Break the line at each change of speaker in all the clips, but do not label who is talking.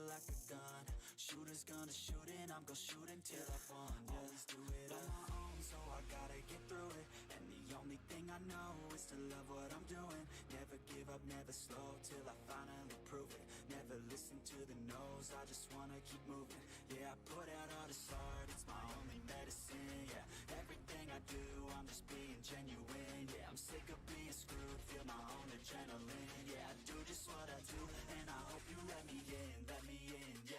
feel like a gun. Shooters gonna shoot and I'm gonna shoot until I fall. Always do it on my own, so I gotta get through it. And the only thing I know is to love what I'm doing. Never give up, never slow, till I finally prove it. Never listen to the no's, I just wanna keep moving. Yeah, I put out all this art, it's my only medicine. Yeah, everything I do, I'm just being genuine. Yeah, I'm sick of being screwed, feel my own adrenaline. Yeah, I do just what I do, and I hope you let me in, yeah.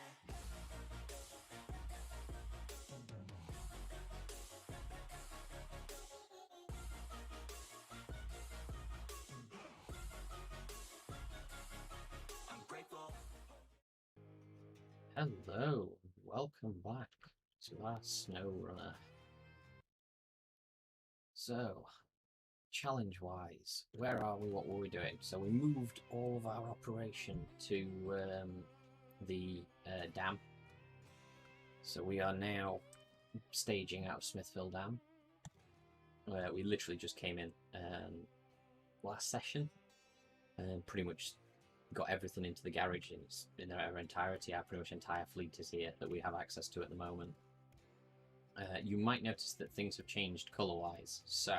I'm grateful.
Hello, welcome back to our Snowrunner. So, challenge-wise, where are we, what were we doing? So we moved all of our operation to the dam. So we are now staging out of Smithville Dam. We literally just came in last session and pretty much got everything into the garage in their entirety. Our pretty much entire fleet is here that we have access to at the moment. You might notice that things have changed colour-wise. So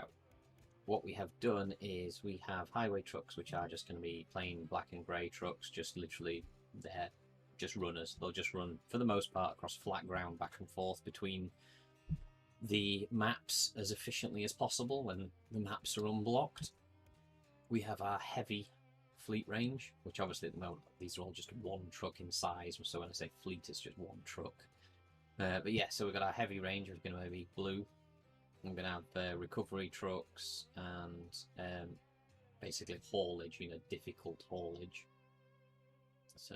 what we have done is we have highway trucks, which are just going to be plain black and grey trucks, just literally they're just runners. They'll just run for the most part across flat ground back and forth between the maps as efficiently as possible when the maps are unblocked. We have our heavy fleet range, which obviously at the moment these are all just one truck in size, so when I say fleet it's just one truck. But yeah, so we've got our heavy range, which is going to be blue. I'm going to have recovery trucks and basically haulage, difficult haulage. So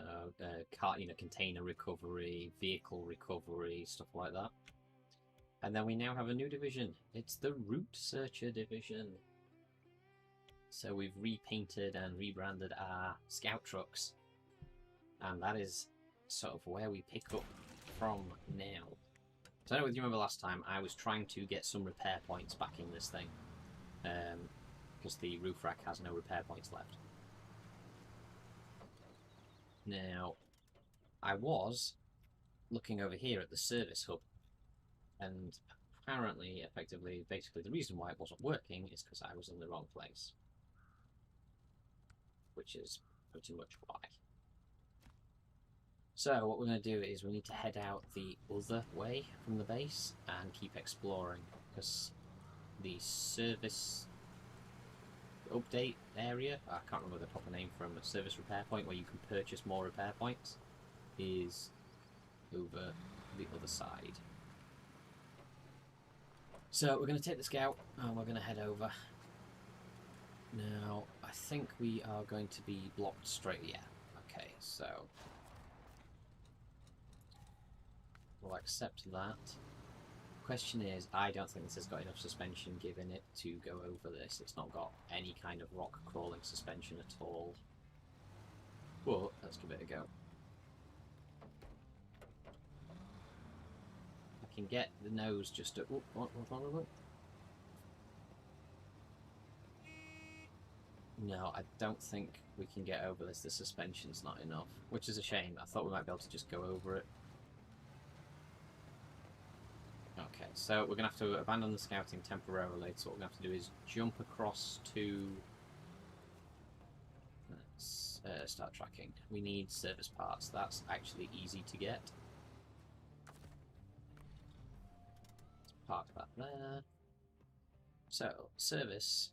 container recovery, vehicle recovery, stuff like that. And then we now have a new division. It's the Route Searcher division. So we've repainted and rebranded our scout trucks, and that is sort of where we pick up from now. So I don't know if you remember last time, I was trying to get some repair points back in this thing, because the roof rack has no repair points left. Now, I was looking over here at the service hub, and apparently, effectively, basically the reason why it wasn't working is because I was in the wrong place. Which is pretty much why. So what we're going to do is we need to head out the other way from the base and keep exploring, because the service update area, I can't remember the proper name from a service repair point where you can purchase more repair points, is over the other side. So we're going to take the scout and we're going to head over. Now, I think we are going to be blocked straight. Yeah, okay, so we'll accept that. Question is, I don't think this has got enough suspension given it to go over this. It's not got any kind of rock crawling suspension at all. But let's give it a go. I can get the nose just at... what? No, I don't think we can get over this. The suspension's not enough, which is a shame. I thought we might be able to just go over it. Okay, so we're going to have to abandon the scouting temporarily. So what we're going to have to do is jump across to... Let's start tracking. We need service parts. That's actually easy to get. Let's park that there. So, service,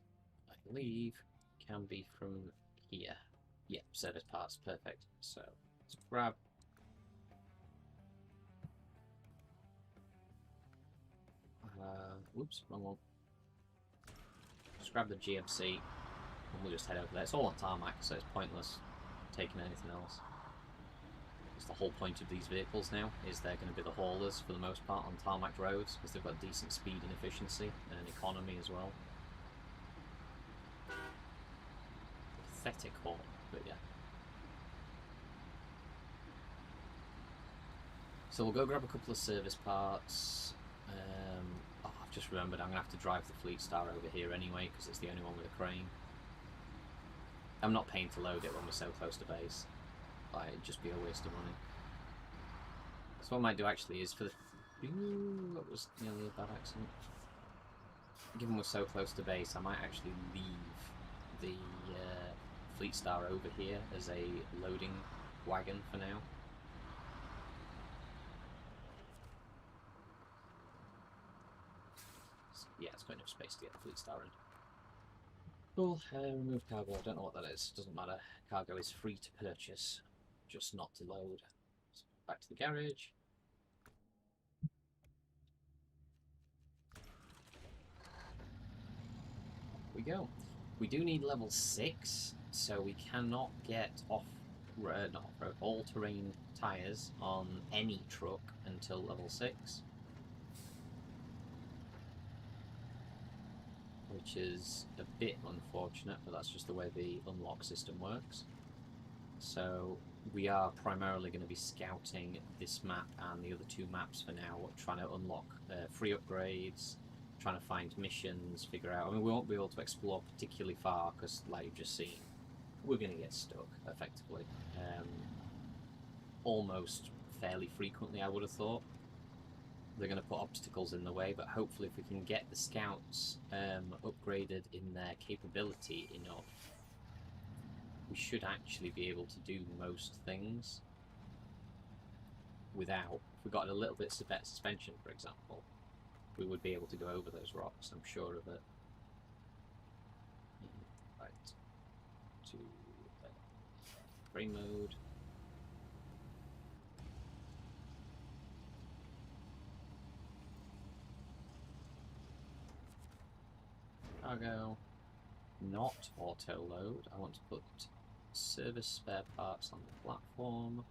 I believe, can be from here. Yeah, service parts, perfect. So let's grab whoops, wrong one. Just grab the GMC and we'll just head over there. It's all on tarmac, so it's pointless taking anything else. It's the whole point of these vehicles now, is they're going to be the haulers for the most part on tarmac roads, because they've got decent speed and efficiency and economy as well. Pathetic haul, but yeah. So we'll go grab a couple of service parts. Oh, I've just remembered I'm going to have to drive the Fleet Star over here anyway, because it's the only one with a crane. I'm not paying to load it when we're so close to base. Like, it'd just be a waste of money. So what I might do actually is for the... Ooh, that was nearly a bad accident. Given we're so close to base, I might actually leave the Fleet Star over here as a loading wagon for now. Yeah, it's got enough space to get the Fleet Star in. Cool, remove cargo, I don't know what that is, doesn't matter. Cargo is free to purchase, just not to load. So back to the garage. We go. We do need level 6, so we cannot get not off-road, all-terrain tyres on any truck until level 6. Which is a bit unfortunate, but that's just the way the unlock system works. So we are primarily going to be scouting this map and the other 2 maps for now, trying to unlock free upgrades, trying to find missions, figure out... I mean, we won't be able to explore particularly far, because, like you've just seen, we're going to get stuck, effectively. Almost fairly frequently, I would have thought. They're going to put obstacles in the way, but hopefully if we can get the scouts upgraded in their capability enough, we should actually be able to do most things without... If we got a little bit of suspension, for example, we would be able to go over those rocks, I'm sure of it. Right. To frame mode. Cargo. Not auto load. I want to put service spare parts on the platform.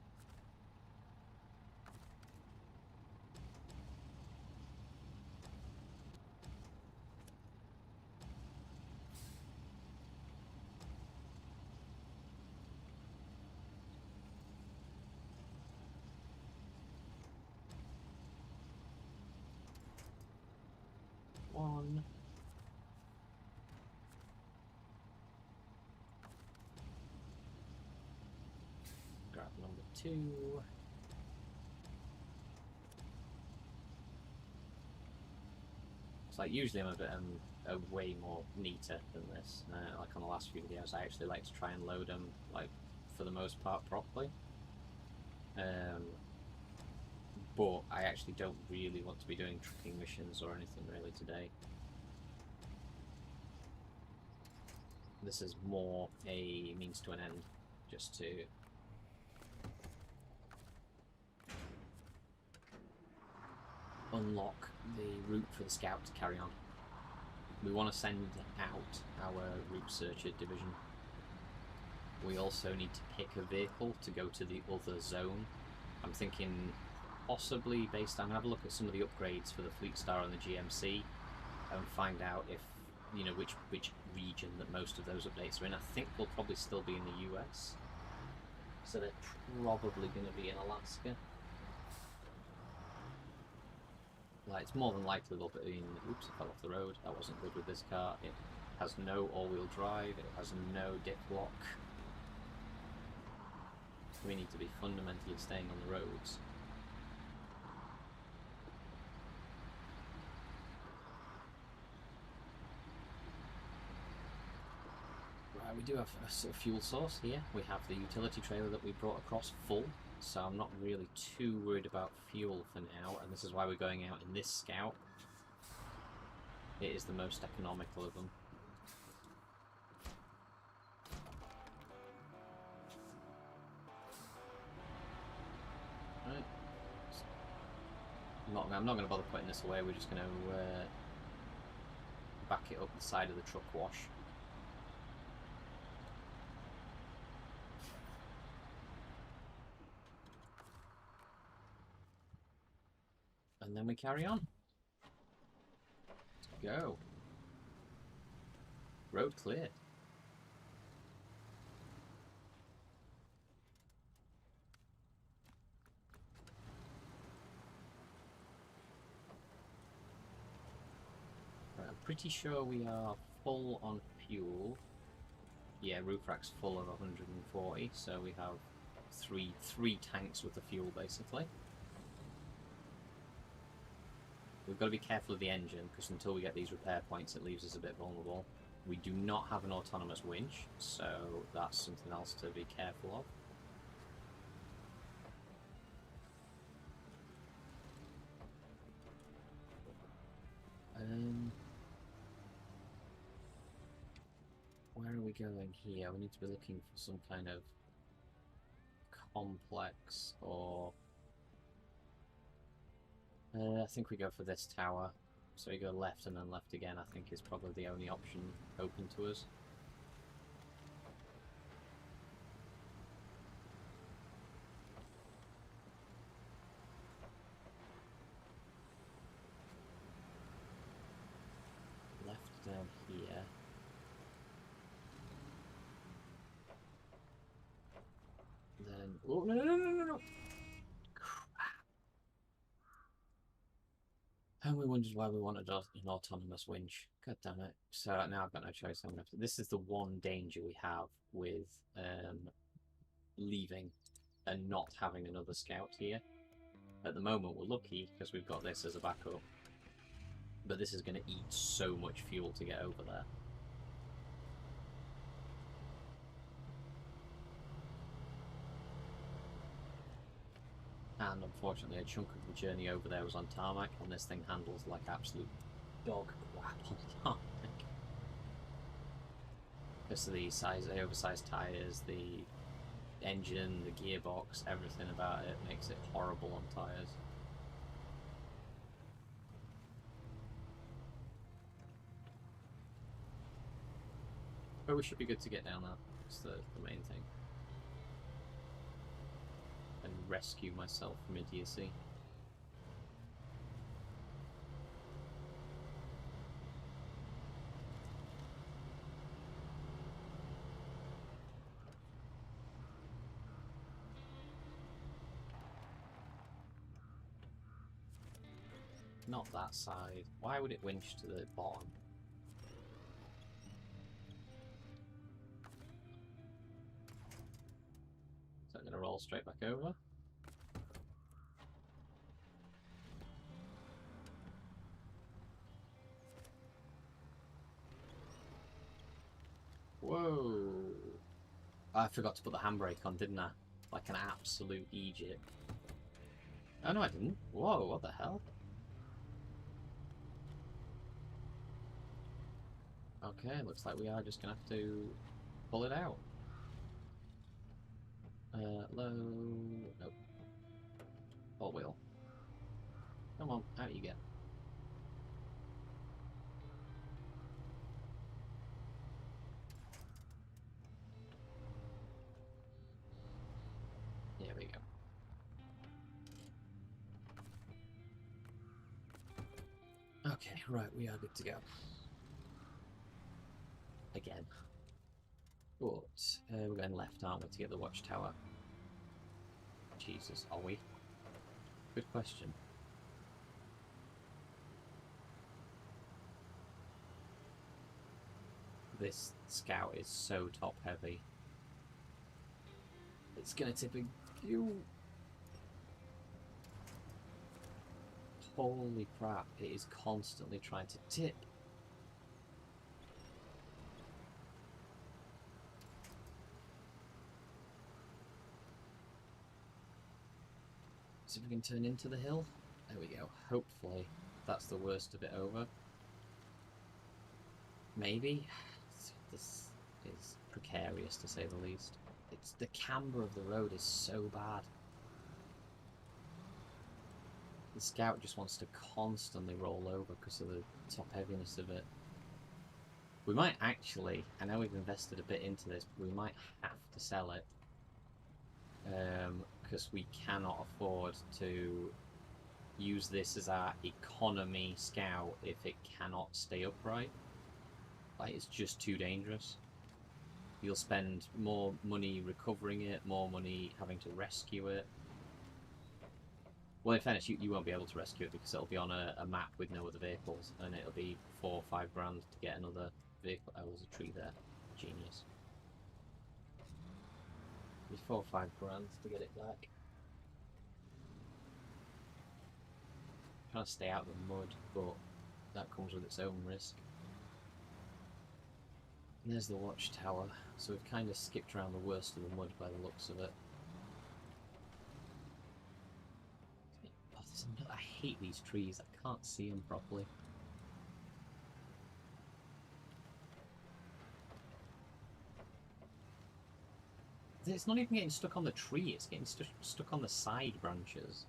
One. Grab number 2. It's like usually I'm a way more neater than this. Like on the last few videos, I actually like to try and load them, like, for the most part properly. But I actually don't really want to be doing trucking missions or anything really today. This is more a means to an end, just to unlock the route for the scout to carry on. We want to send out our route searcher division. We also need to pick a vehicle to go to the other zone. I'm thinking possibly based on... have a look at some of the upgrades for the Fleet Star and the GMC and find out if, you know, which region that most of those updates are in. I think they'll probably still be in the US. So they're probably going to be in Alaska. Like, it's more than likely they'll be in... Oops, I fell off the road. That wasn't good with this car. It has no all-wheel drive. It has no diff lock. We need to be fundamentally staying on the roads. Right, we do have a fuel source here. We have the utility trailer that we brought across full, so I'm not really too worried about fuel for now, and this is why we're going out in this scout. It is the most economical of them. Right. I'm not going to bother putting this away, we're just going to back it up the side of the truck wash. And then we carry on. Let's go. Road cleared. Right, I'm pretty sure we are full on fuel. Yeah, roof rack's full of 140, so we have three tanks worth of fuel basically. we've got to be careful of the engine, because until we get these repair points, it leaves us a bit vulnerable. We do not have an autonomous winch, so that's something else to be careful of. Where are we going here? We need to be looking for some kind of complex, or I think we go for this tower. So we go left and then left again, I think is probably the only option open to us. Left down here. Then... Oh, no, no, no, no, no! And we wondered why we wanted an autonomous winch. God damn it. So now I've got no choice. This is the one danger we have with leaving and not having another scout here. At the moment we're lucky because we've got this as a backup. But this is going to eat so much fuel to get over there. And unfortunately a chunk of the journey over there was on tarmac, and this thing handles like absolute dog crap on tarmac. Because of the oversized tyres, the engine, the gearbox, everything about it makes it horrible on tyres. But we should be good to get down there. That's the main thing. And rescue myself from idiocy. Not that side. Why would it winch to the bottom? So I'm going to roll straight back over. Whoa! I forgot to put the handbrake on, didn't I? Like an absolute Egypt. Oh no, I didn't. Whoa, what the hell? Okay, looks like we are just gonna have to pull it out. Low... Nope. All wheel. Come on, out you get. There we go. Okay, right, we are good to go. Again. But we're going left, aren't we, to get the watchtower? Jesus, are we? Good question. This scout is so top heavy. It's gonna tip a... Holy crap, it is constantly trying to tip. See if we can turn into the hill. There we go. Hopefully that's the worst of it over. Maybe. This is precarious to say the least. It's the camber of the road is so bad. The scout just wants to constantly roll over because of the top heaviness of it. We might actually, I know we've invested a bit into this, but we might have to sell it. Because we cannot afford to use this as our economy scout if it cannot stay upright. Like, it's just too dangerous. You'll spend more money recovering it, more money having to rescue it. Well, in fairness, you won't be able to rescue it because it'll be on a map with no other vehicles, and it'll be 4 or 5 grand to get another vehicle. Oh, there's a tree there. Genius. It'll be 4 or 5 grand to get it back. Trying to stay out of the mud, but that comes with its own risk. And there's the watchtower, so we've kind of skipped around the worst of the mud by the looks of it. Oh, I hate these trees, I can't see them properly. It's not even getting stuck on the tree, it's getting stuck on the side branches.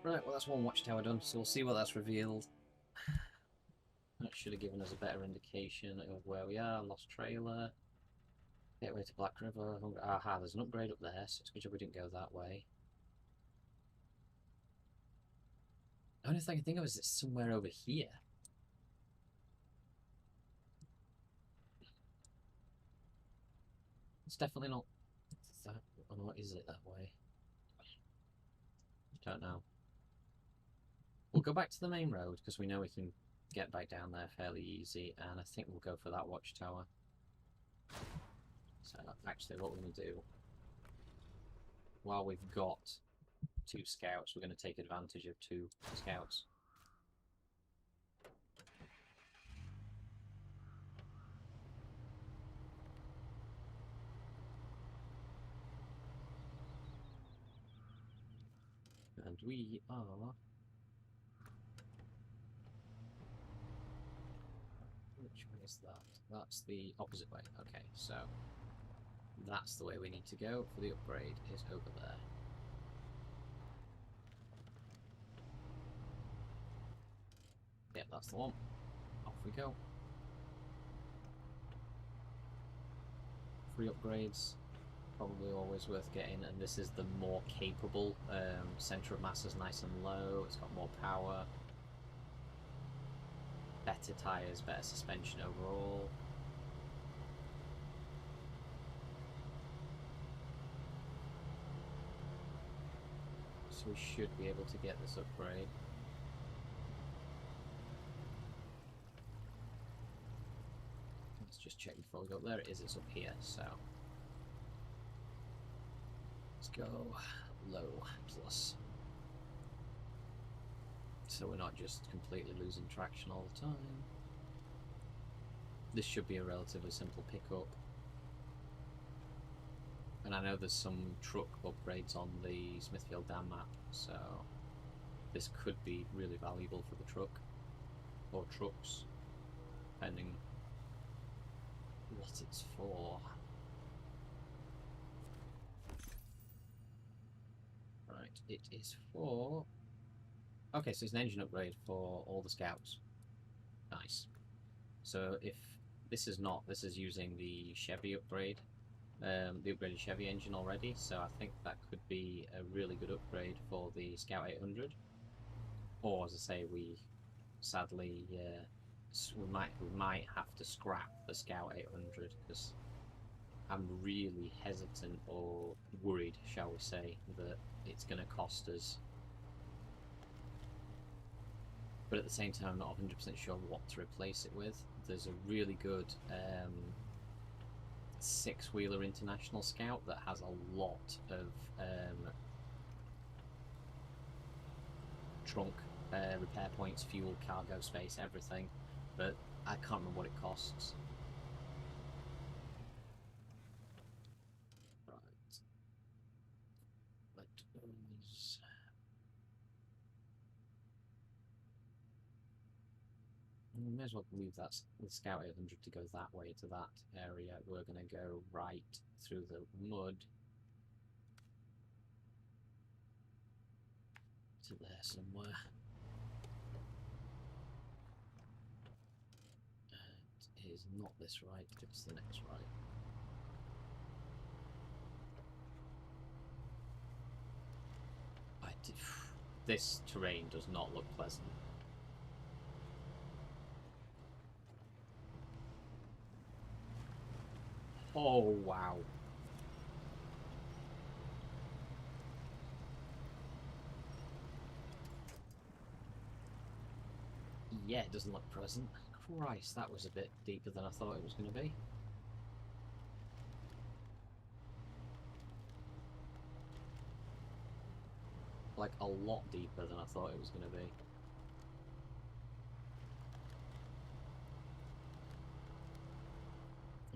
Right, well that's one watchtower done, so we'll see what that's revealed. That should have given us a better indication of where we are. Lost trailer. Gateway to Black River. Aha, there's an upgrade up there, so it's a good job we didn't go that way. The only thing I can think of is it's somewhere over here. It's definitely not that. Oh, what is it that way? Don't know. We'll go back to the main road because we know we can get back down there fairly easy, and I think we'll go for that watchtower. So actually what we're going to do, while we've got 2 scouts, we're going to take advantage of 2 scouts. And we are... Which way is that? That's the opposite way. Okay, so that's the way we need to go for the upgrade, is over there. Yep, that's the one. Off we go. 3 upgrades, probably always worth getting, and this is the more capable. Centre of mass is nice and low, it's got more power. Better tyres, better suspension overall. So we should be able to get this upgrade. Let's just check before we go. There it is, it's up here, so let's go low plus. So we're not just completely losing traction all the time. This should be a relatively simple pickup. And I know there's some truck upgrades on the Smithfield Dam map, so this could be really valuable for the truck, or trucks, depending what it's for. Right, it is for... Okay, so it's an engine upgrade for all the scouts. Nice. So if this is not, this is using the Chevy upgrade, the upgraded Chevy engine already, so I think that could be a really good upgrade for the Scout 800. Or, as I say, we sadly we might have to scrap the Scout 800 because I'm really hesitant or worried, shall we say, that it's going to cost us. But at the same time, I'm not 100% sure what to replace it with. There's a really good 6-wheeler International Scout that has a lot of trunk, repair points, fuel, cargo space, everything, but I can't remember what it costs. Right. Let us... We may as well leave that the Scout 800 to go that way to that area. We're going to go right through the mud to there somewhere. It is not this right, it's the next right. This terrain does not look pleasant. Oh, wow. Yeah, it doesn't look pleasant. Christ, that was a bit deeper than I thought it was going to be. like a lot deeper than I thought it was going to be.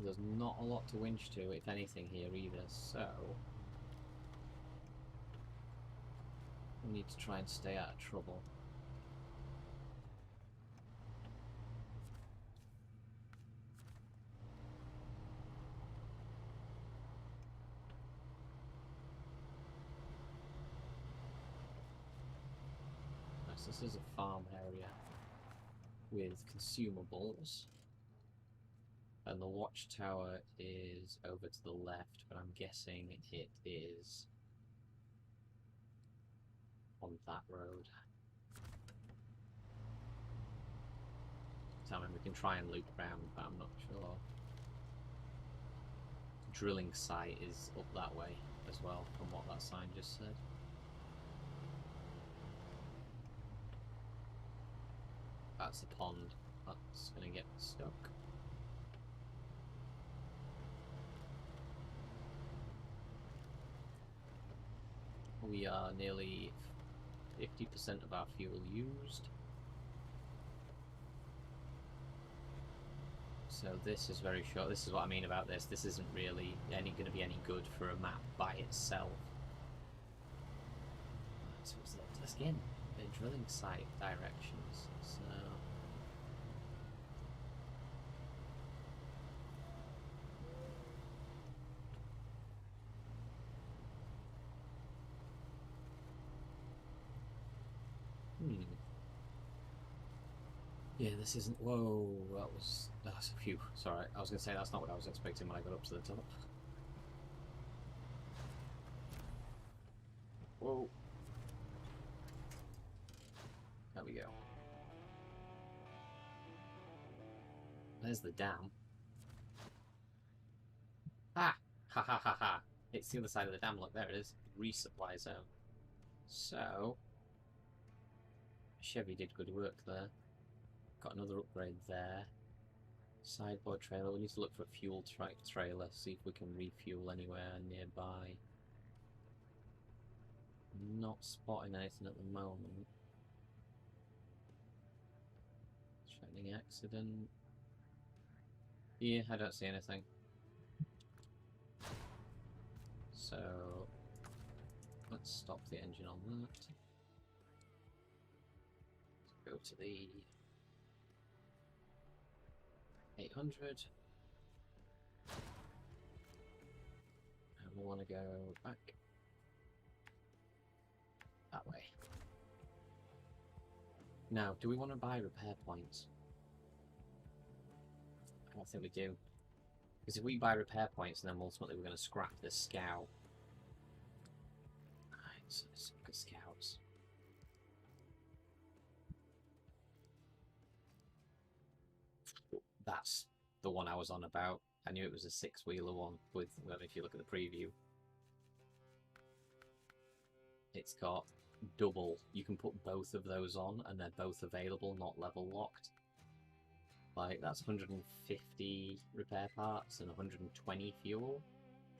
There's not a lot to winch to, if anything, here either, so we need to try and stay out of trouble. Nice, this is a farm area with consumables. And the watchtower is over to the left, but I'm guessing it is on that road. So I mean, we can try and loop around, but I'm not sure. Drilling site is up that way as well, from what that sign just said. That's the pond. That's gonna get stuck. We are nearly 50% of our fuel used. So this is very short. This is what I mean about this. This isn't really going to be any good for a map by itself. So it's again, the drilling site directions. So yeah, this isn't. Whoa, that's a few. Sorry, I was gonna say that's not what I was expecting when I got up to the top. Whoa. There we go. There's the dam. Ah! Ha ha ha ha! It's the other side of the dam. Look, there it is. Resupply zone. So Chevy did good work there. Got another upgrade there. Sideboard trailer. We need to look for a fuel trailer, see if we can refuel anywhere nearby. Not spotting anything at the moment. Threatening accident. Yeah, I don't see anything. So let's stop the engine on that. Let's go to the 800. And we want to go back that way. Now, do we want to buy repair points? I don't think we do. Because if we buy repair points, then ultimately we're going to scrap this scout. Alright, so let's look at scouts. That's the one I was on about. I knew it was a six-wheeler one with, well, if you look at the preview, it's got double. You can put both of those on and they're both available, not level locked. Like, that's 150 repair parts and 120 fuel,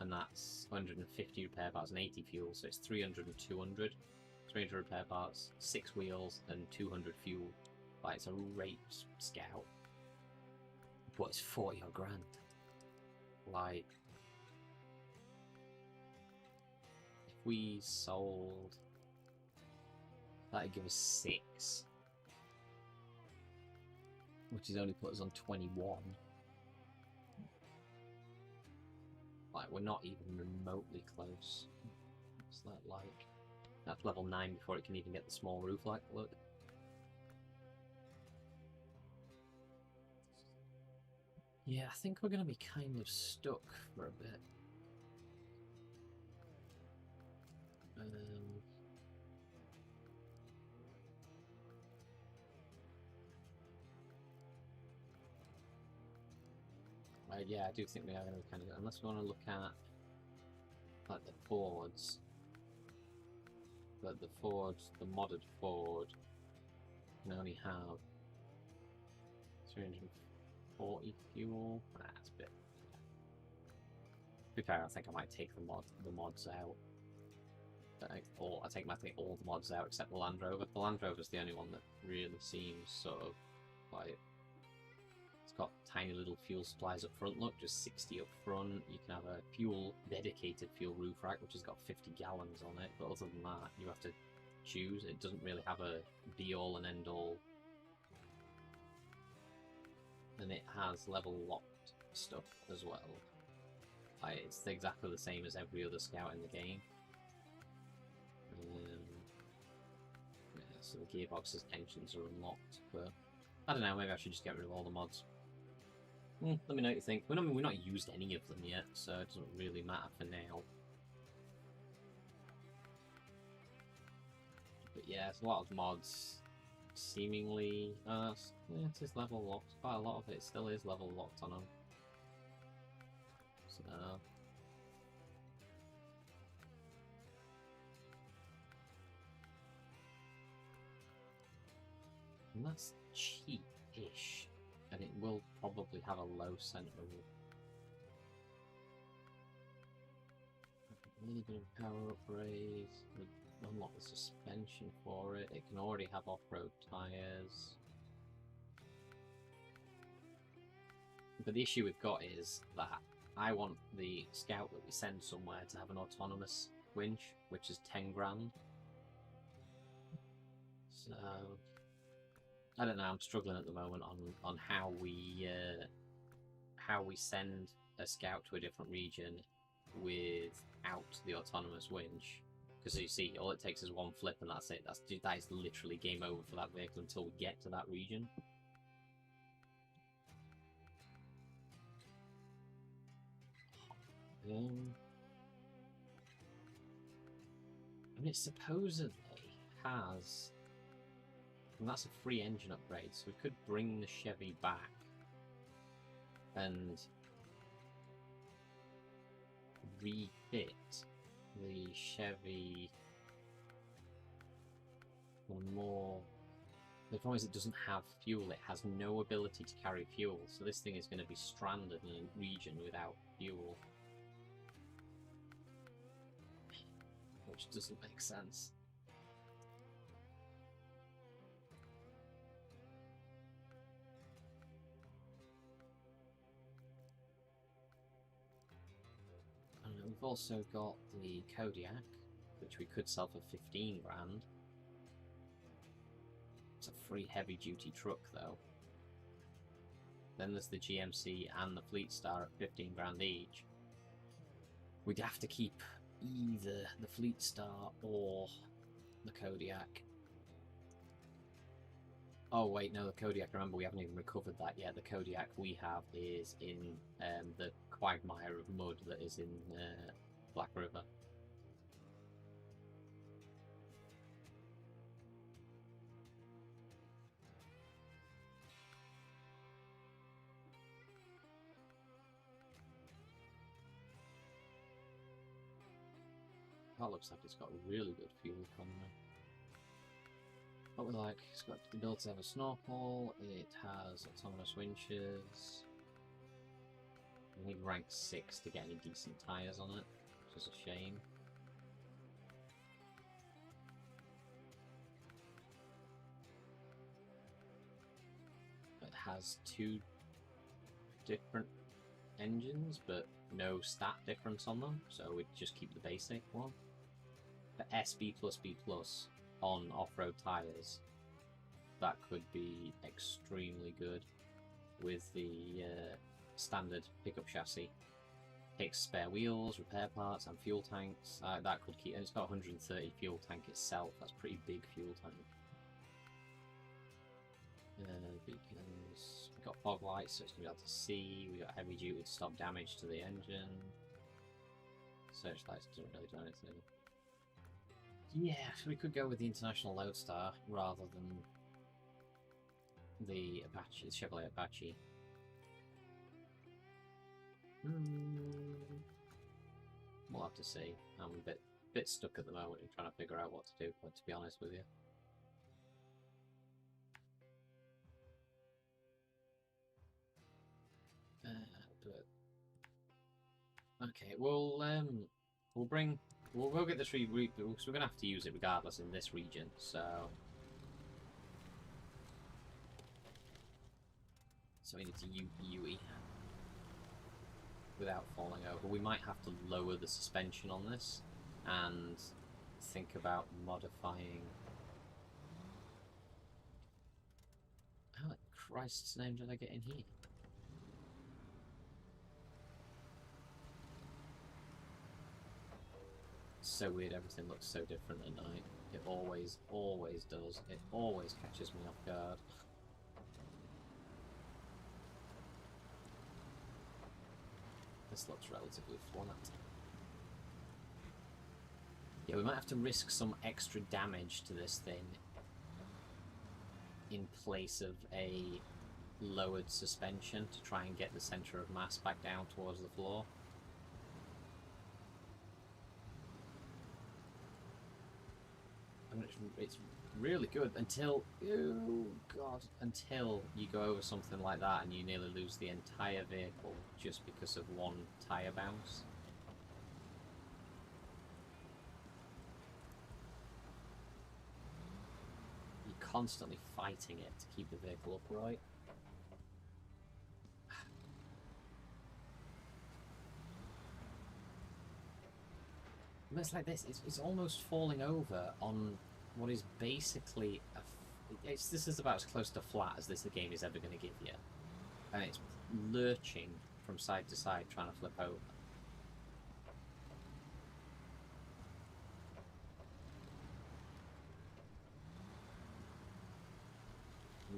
and that's 150 repair parts and 80 fuel, so it's 300 and 200. 300 repair parts, 6 wheels, and 200 fuel. Like, it's a great scout. But it's 40 odd grand. Like, if we sold, that'd give us 6, which is only put us on 21. Like, we're not even remotely close. What's that like? That's level 9 before it can even get the small roof. Like, look. Yeah, I think we're going to be kind of stuck for a bit. Yeah, I do think we are going to be kind of, unless we want to look at like the Fords. But the Ford, the modded Ford, can only have 340 fuel. That's a bit. To be fair, I think I might take the mods out. Or I take all the mods out except the Land Rover. The Land Rover's the only one that really seems sort of like... It's got tiny little fuel supplies up front, look, just 60 up front. You can have a dedicated fuel roof rack, which has got 50 gallons on it, but other than that, you have to choose. It doesn't really have a be-all and end-all. And it has level locked stuff as well. It's exactly the same as every other scout in the game. Yeah, so the gearbox's engines are unlocked, but I don't know, maybe I should just get rid of all the mods. Let me know what you think. We've not used any of them yet, so it doesn't really matter for now. But yeah, there's a lot of mods seemingly... yeah, it is level locked. Quite a lot of it still is level locked on them. So... And that's cheap-ish, and it will probably have a low center. A little bit of power upgrades. Unlock the suspension for it. It can already have off-road tires. But the issue we've got is that I want the Scout that we send somewhere to have an autonomous winch, which is 10 grand. So I don't know. I'm struggling at the moment on how we send a Scout to a different region without the autonomous winch. Because you see, all it takes is one flip and that's it. That is literally game over for that vehicle until we get to that region. I mean, it supposedly has... And that's a free engine upgrade, so we could bring the Chevy back and refit the Chevy on more... The problem is it doesn't have fuel, it has no ability to carry fuel, so this thing is going to be stranded in a region without fuel. Which doesn't make sense. And we've also got the Kodiak, which we could sell for 15 grand. It's a free heavy-duty truck, though. Then there's the GMC and the Fleet Star at 15 grand each. We'd have to keep either the Fleet Star or the Kodiak. Oh wait, no, the Kodiak, remember, we haven't even recovered that yet. The Kodiak we have is in the quagmire of mud that is in Black River. That looks like it's got a really good fuel economy. What we like, it's got the ability to have a snorkel, it has autonomous winches. We need rank 6 to get any decent tyres on it, which is a shame. It has 2 different engines, but no stat difference on them, so we'd just keep the basic one. The SB plus B plus on off-road tyres, that could be extremely good with the standard pickup chassis. Takes spare wheels, repair parts, and fuel tanks. That could keep, and it's got 130 fuel tank itself. That's pretty big fuel tank. Beacons. We've got fog lights, so it's going to be able to see. We've got heavy duty to stop damage to the engine. Searchlights doesn't really do anything. Yeah, we could go with the International Lodestar rather than the Apache, the Chevrolet Apache. We'll have to see. I'm a bit stuck at the moment in trying to figure out what to do, but to be honest with you. Okay, we'll We'll get the tree because we're gonna have to use it regardless in this region. So we need to UE without falling over. We might have to lower the suspension on this and think about modifying. How in Christ's name did I get in here? So weird, everything looks so different at night. It always does. It always catches me off guard. This looks relatively flat. Yeah, we might have to risk some extra damage to this thing in place of a lowered suspension to try and get the centre of mass back down towards the floor. It's really good until, oh god, until you go over something like that and you nearly lose the entire vehicle just because of one tyre bounce. You're constantly fighting it to keep the vehicle upright. It's like this, it's almost falling over on what is basically this is about as close to flat as this game is ever going to give you, and it's lurching from side to side trying to flip over.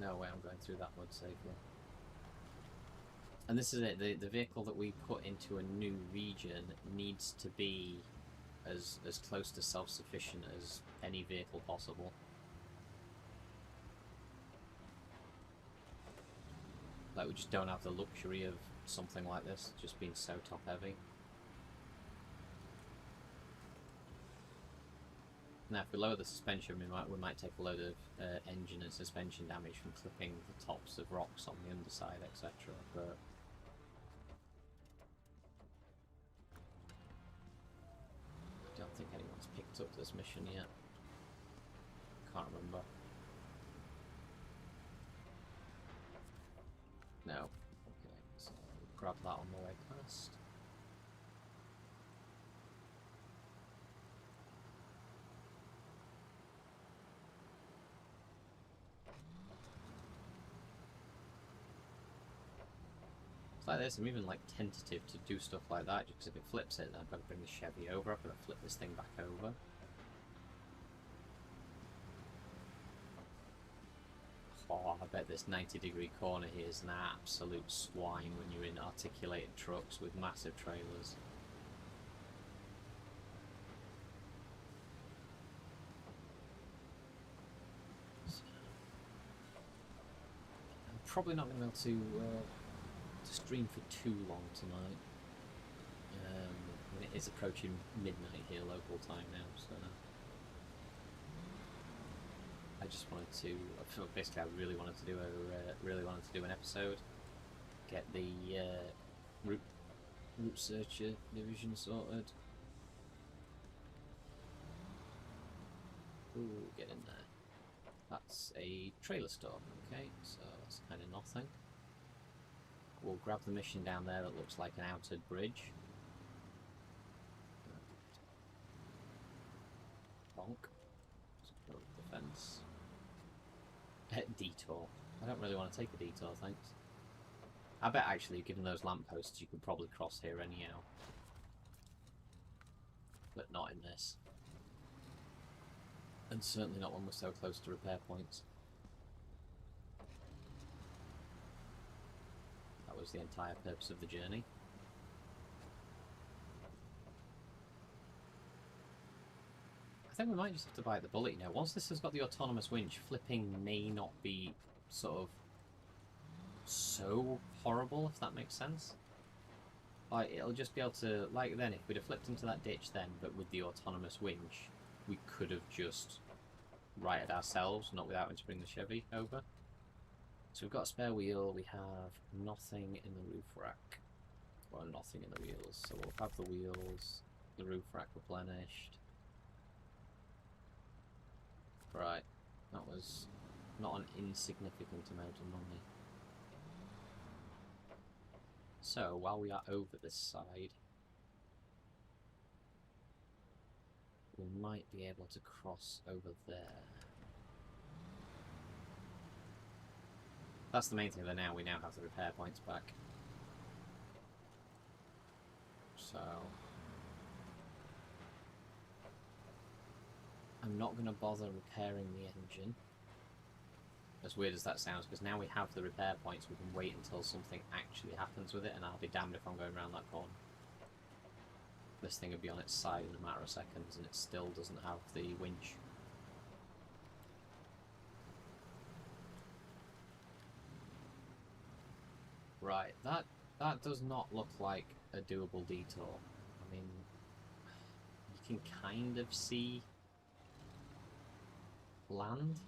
No way I'm going through that mud safely. And this is it, the vehicle that we put into a new region needs to be as close to self-sufficient as any vehicle possible. Like, we just don't have the luxury of something like this just being so top heavy. Now if we lower the suspension we might take a load of engine and suspension damage from clipping the tops of rocks on the underside, etc. But I don't think anyone's picked up this mission yet. Can't remember. No. Okay, so we'll grab that on the way past. It's like this, I'm even like tentative to do stuff like that, just because if it flips it, then I've got to bring the Chevy over, I've got to flip this thing back over. Oh, I bet this 90-degree corner here is an absolute swine when you're in articulated trucks with massive trailers. I'm probably not going to be able to stream for too long tonight. It is approaching midnight here, local time now, so I just wanted to. Basically, I really wanted to do an episode. Get the route searcher division sorted. Ooh, get in there. That's a trailer store. Okay, so that's kind of nothing. We'll grab the mission down there that looks like an outed bridge. Bonk. Let's go over the fence. Detour. I don't really want to take a detour, thanks. I bet actually, given those lampposts, you could probably cross here anyhow. But not in this. And certainly not when we're so close to repair points. That was the entire purpose of the journey. I think we might just have to bite the bullet, you know. Once this has got the autonomous winch, flipping may not be sort of so horrible, if that makes sense. Like, it'll just be able to, like then, if we'd have flipped into that ditch then, but with the autonomous winch, we could have just righted ourselves, not without having to bring the Chevy over. So we've got a spare wheel, we have nothing in the roof rack. Well, nothing in the wheels, so we'll have the wheels. The roof rack replenished. Right, that was not an insignificant amount of money. So, while we are over this side, we might be able to cross over there. That's the main thing that now we now have the repair points back. So I'm not going to bother repairing the engine. As weird as that sounds, because now we have the repair points, we can wait until something actually happens with it, and I'll be damned if I'm going around that corner. This thing would be on its side in a matter of seconds, and it still doesn't have the winch. Right, that does not look like a doable detour. I mean, you can kind of see land.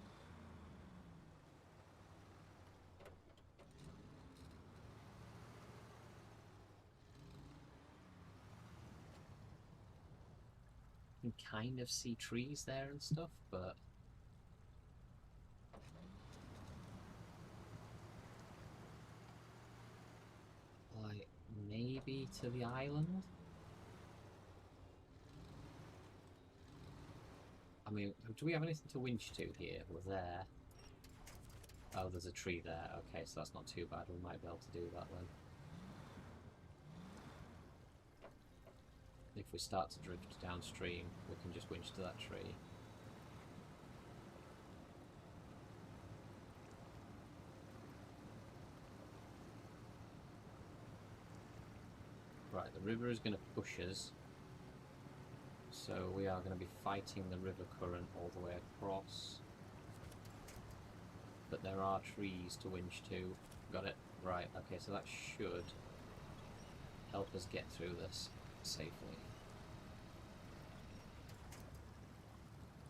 You can kind of see trees there and stuff, but like maybe to the island? I mean, do we have anything to winch to here? We're there. Oh, there's a tree there. Okay, so that's not too bad. We might be able to do that then. If we start to drift downstream, we can just winch to that tree. Right, the river is going to push us. So we are going to be fighting the river current all the way across. But there are trees to winch to. Got it? Right, okay, so that should help us get through this safely.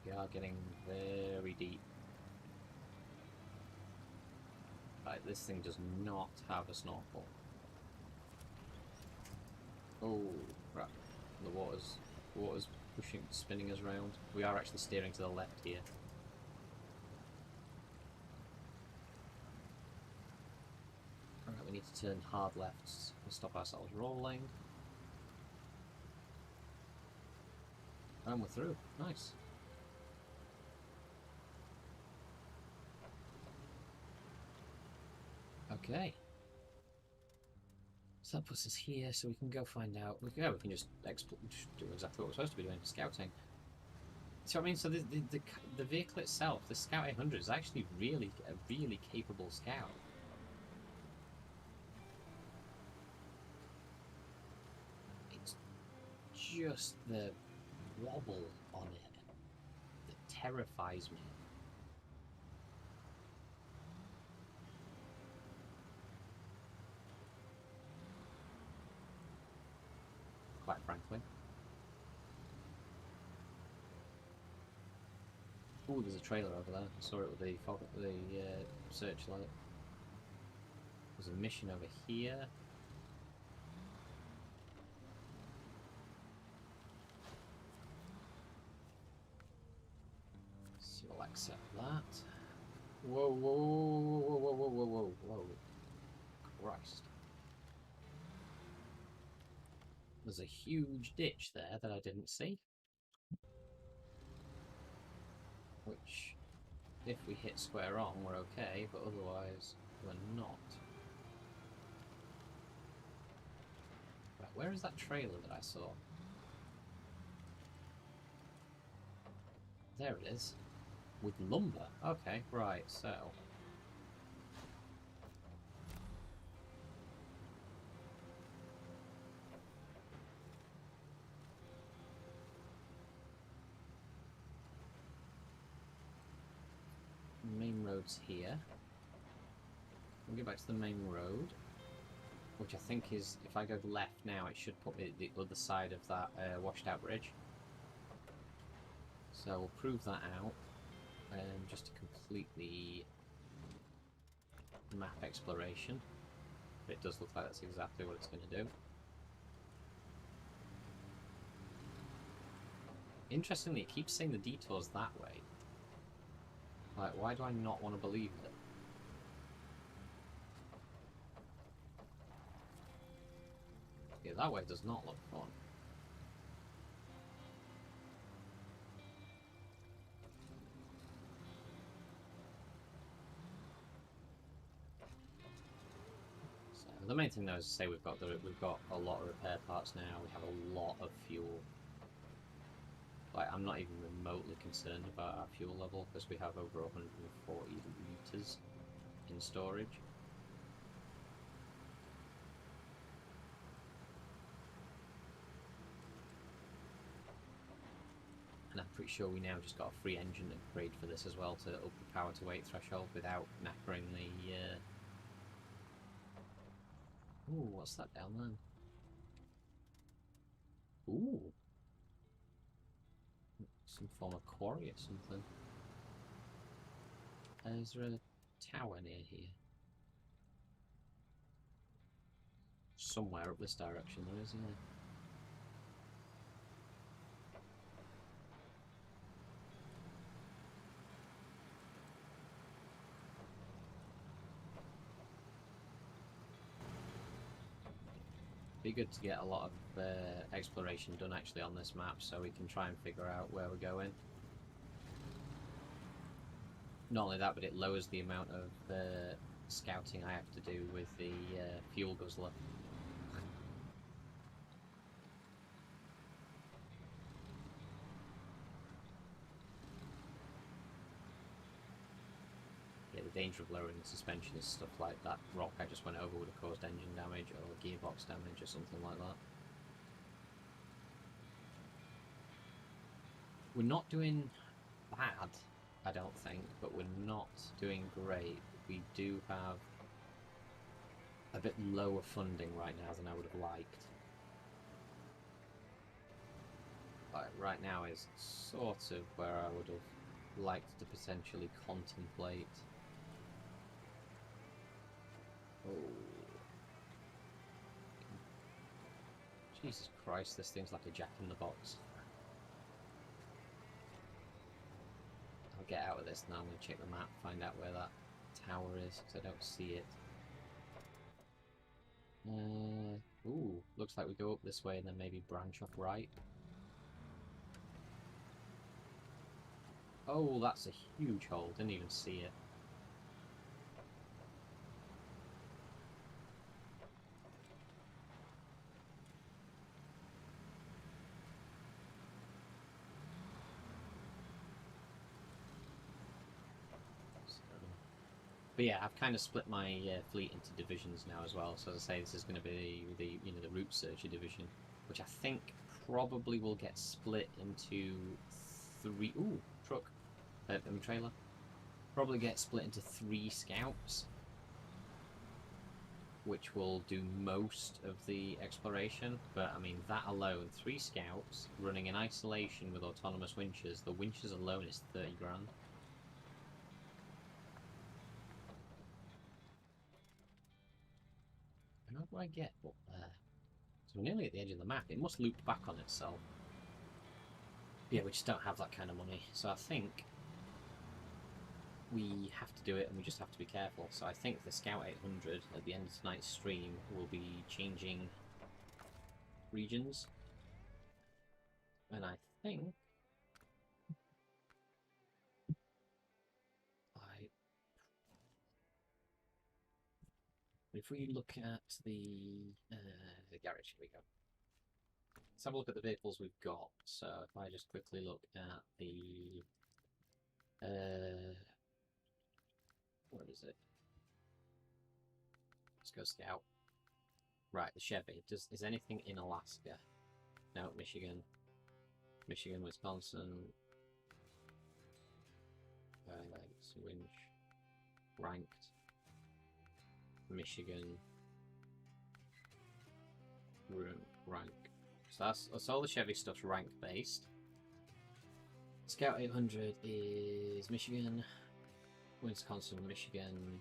We are getting very deep. Right, this thing does not have a snorkel. Oh, crap. The water's pushing, spinning us around. We are actually steering to the left here. Alright, we need to turn hard lefts and stop ourselves rolling. And we're through. Nice. Okay. So that puts us here, so we can go find out. We can just do exactly what we're supposed to be doing, scouting. So I mean, so the vehicle itself, the Scout 800, is actually a really capable scout. It's just the wobble on it that terrifies me. Quite frankly. Ooh, there's a trailer over there. I saw it with the searchlight. There's a mission over here. So we'll accept that. Whoa, whoa, whoa, whoa, whoa, whoa, whoa, whoa. Christ. There's a huge ditch there that I didn't see. Which, if we hit square on, we're okay, but otherwise, we're not. Right, where is that trailer that I saw? There it is. With lumber. Okay, right, so... main road's here. We'll get back to the main road, which I think is, if I go left now, it should put me at the other side of that washed out bridge. So we'll prove that out, just to complete the map exploration. But it does look like that's exactly what it's going to do. Interestingly, it keeps saying the detour's that way. Like, why do I not want to believe it? Yeah, that way does not look fun. So the main thing though is to say we've got a lot of repair parts now. We have a lot of fuel. Like, I'm not even remotely concerned about our fuel level because we have over 140 litres in storage. And I'm pretty sure we now just got a free engine upgrade for this as well to up the power to weight threshold without knackering the... Ooh, what's that down there? Ooh. Some form of quarry or something. Is there a tower near here? Somewhere up this direction there is, yeah. Be good to get a lot of exploration done actually on this map so we can try and figure out where we're going. Not only that, but it lowers the amount of scouting I have to do with the fuel guzzler. Yeah, the danger of lowering the suspension is stuff like that rock I just went over would have caused engine damage or gearbox damage or something like that. We're not doing bad, I don't think, but we're not doing great. We do have a bit lower funding right now than I would have liked. Like, right now is sort of where I would have liked to potentially contemplate. Oh. Jesus Christ, this thing's like a jack-in-the-box. I'll get out of this now. I'm going to check the map, find out where that tower is, because I don't see it. Ooh, looks like we go up this way and then maybe branch off right. Oh, that's a huge hole. Didn't even see it. But yeah, I've kind of split my fleet into divisions now as well. So as I say, this is going to be the the route searcher division, which I think probably will get split into 3. Ooh, truck, trailer. Probably get split into 3 scouts, which will do most of the exploration. But I mean, that alone, 3 scouts running in isolation with autonomous winches. The winches alone is 30 grand. How do I get up there? So we're nearly at the edge of the map. It must loop back on itself. Yeah, we just don't have that kind of money. So I think we have to do it and we just have to be careful. So I think the Scout 800 at the end of tonight's stream will be changing regions. And I think if we look at the garage, here we go. Let's have a look at the vehicles we've got. So if I just quickly look at the what is it? Let's go Scout. Right, the Chevy. Is anything in Alaska? No, Michigan, Wisconsin. Winch, ranked. Michigan, rank. So that's all the Chevy stuff's rank based. Scout 800 is Michigan, Wisconsin, Michigan,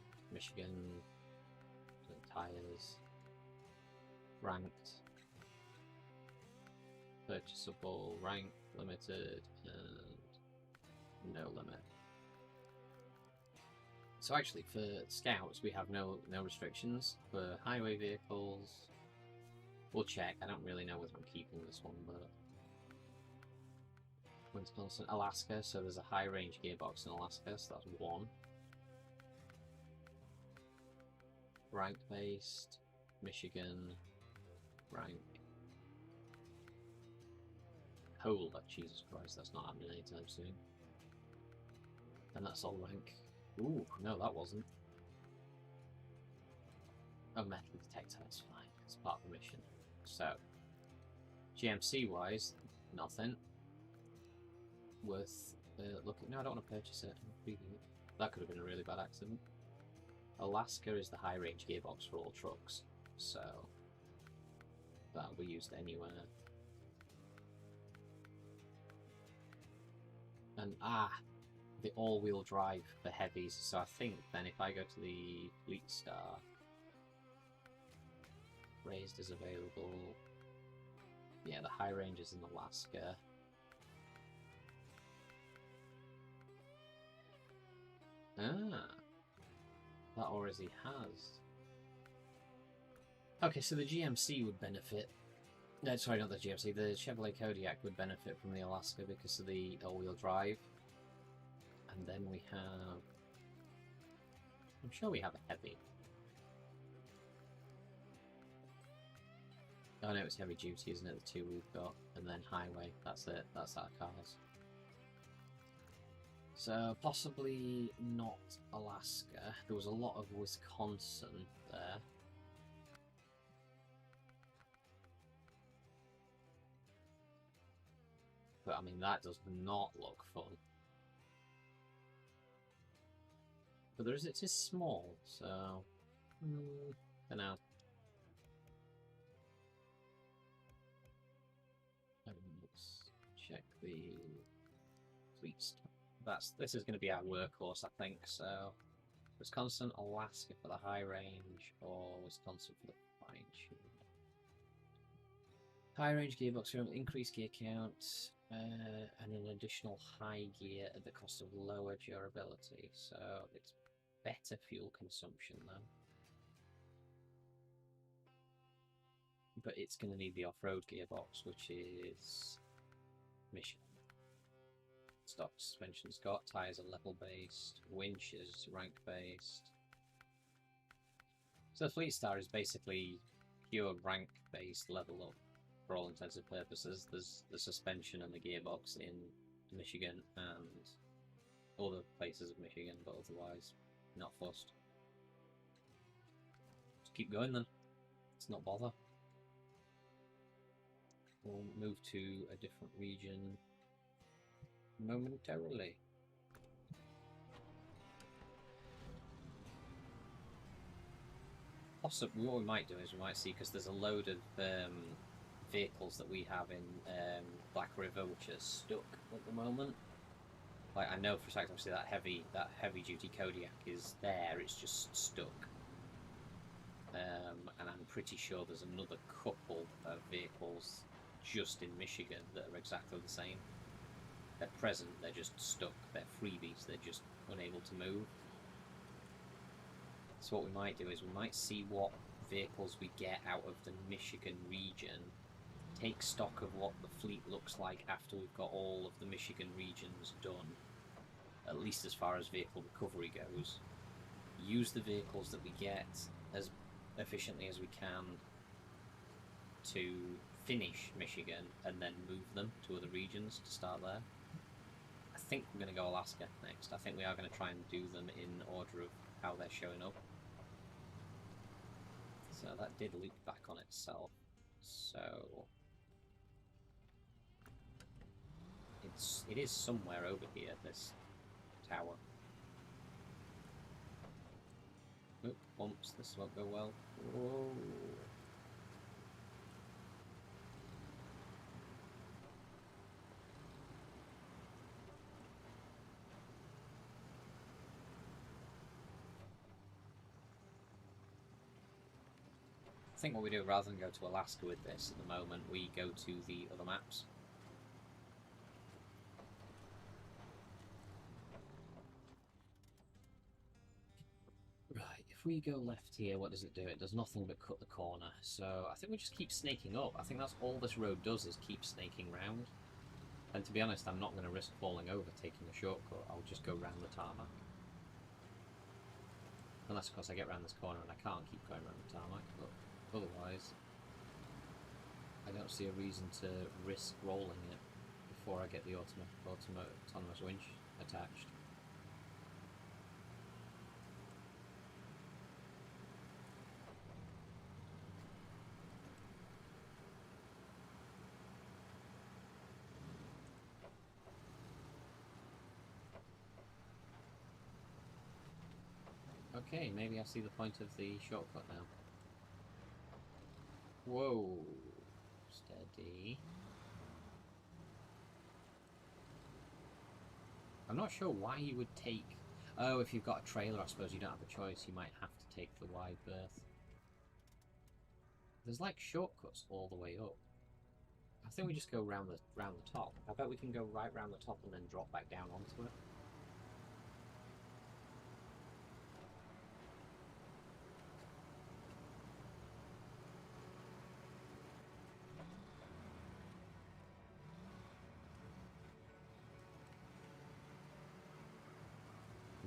tires, ranked. purchasable, rank, limited, and no limit. So actually, for scouts, we have no restrictions. For highway vehicles, we'll check. I don't really know whether I'm keeping this one, but when's constant Alaska. So there's a high range gearbox in Alaska, so that's 1. Rank based, Michigan, rank. Hold up, Jesus Christ, that's not happening anytime soon. And that's all rank. Ooh, no, that wasn't. Oh, metal detector, that's fine. It's part of the mission. So, GMC wise, nothing. Worth looking. No, I don't want to purchase it. That could have been a really bad accident. Alaska is the high range gearbox for all trucks, so that'll be used anywhere. And the all-wheel drive for heavies. So I think then if I go to the Fleet Star, raised is available. Yeah, the high range is in Alaska. That already has. Okay, so the GMC would benefit. No, sorry, not the GMC. The Chevrolet Kodiak would benefit from the Alaska because of the all-wheel drive. And then we have... I'm sure we have a heavy. Oh no, it's heavy duty, isn't it? The 2 we've got. And then highway. That's it. That's our cars. So, possibly not Alaska. There was a lot of Wisconsin there. But, I mean, that does not look fun. But it is small, so... don't know. Let's check the fleet stuff. This is going to be our workhorse, I think, so... Wisconsin, Alaska for the high range, or Wisconsin for the fine tune. High range gearbox room, increased gear count, and an additional high gear at the cost of lower durability. So it's better fuel consumption though. But it's going to need the off-road gearbox, which is Michigan. Stock suspension's got, tyres are level based, winch is rank based. So the Fleet Star is basically pure rank based level up for all intents and purposes. There's the suspension and the gearbox in Michigan and other places of Michigan, but otherwise not fussed. Just keep going then. Let's not bother. We'll move to a different region momentarily. Possibly, what we might do is we might see, because there's a load of vehicles that we have in Black River which are stuck at the moment. Like, I know for a fact, obviously that heavy duty Kodiak is there, it's just stuck. And I'm pretty sure there's another couple of vehicles just in Michigan that are exactly the same. At present, they're just stuck. They're freebies. They're just unable to move. So what we might do is we might see what vehicles we get out of the Michigan region, take stock of what the fleet looks like after we've got all of the Michigan regions done, at least as far as vehicle recovery goes, use the vehicles that we get as efficiently as we can to finish Michigan and then move them to other regions to start there. I think we're going to go Alaska next. I think we are going to try and do them in order of how they're showing up. So that did loop back on itself. So it is somewhere over here, this tower. Oop, bumps, this won't go well. Whoa. think what we do, rather than go to Alaska with this at the moment, we go to the other maps. Right, if we go left here, what does it do? It does nothing but cut the corner. So I think we just keep snaking up. I think that's all this road does, is keep snaking round. And to be honest, I'm not going to risk falling over taking a shortcut. I'll just go round the tarmac. Unless, of course, I get round this corner and I can't keep going round the tarmac. But otherwise, I don't see a reason to risk rolling it before I get the autonomous winch attached. Okay, maybe I see the point of the shortcut now. Whoa. Steady. I'm not sure why you would take... Oh, if you've got a trailer, I suppose you don't have a choice. You might have to take the wide berth. There's like shortcuts all the way up. I think we just go round the top. I bet we can go right round the top and then drop back down onto it.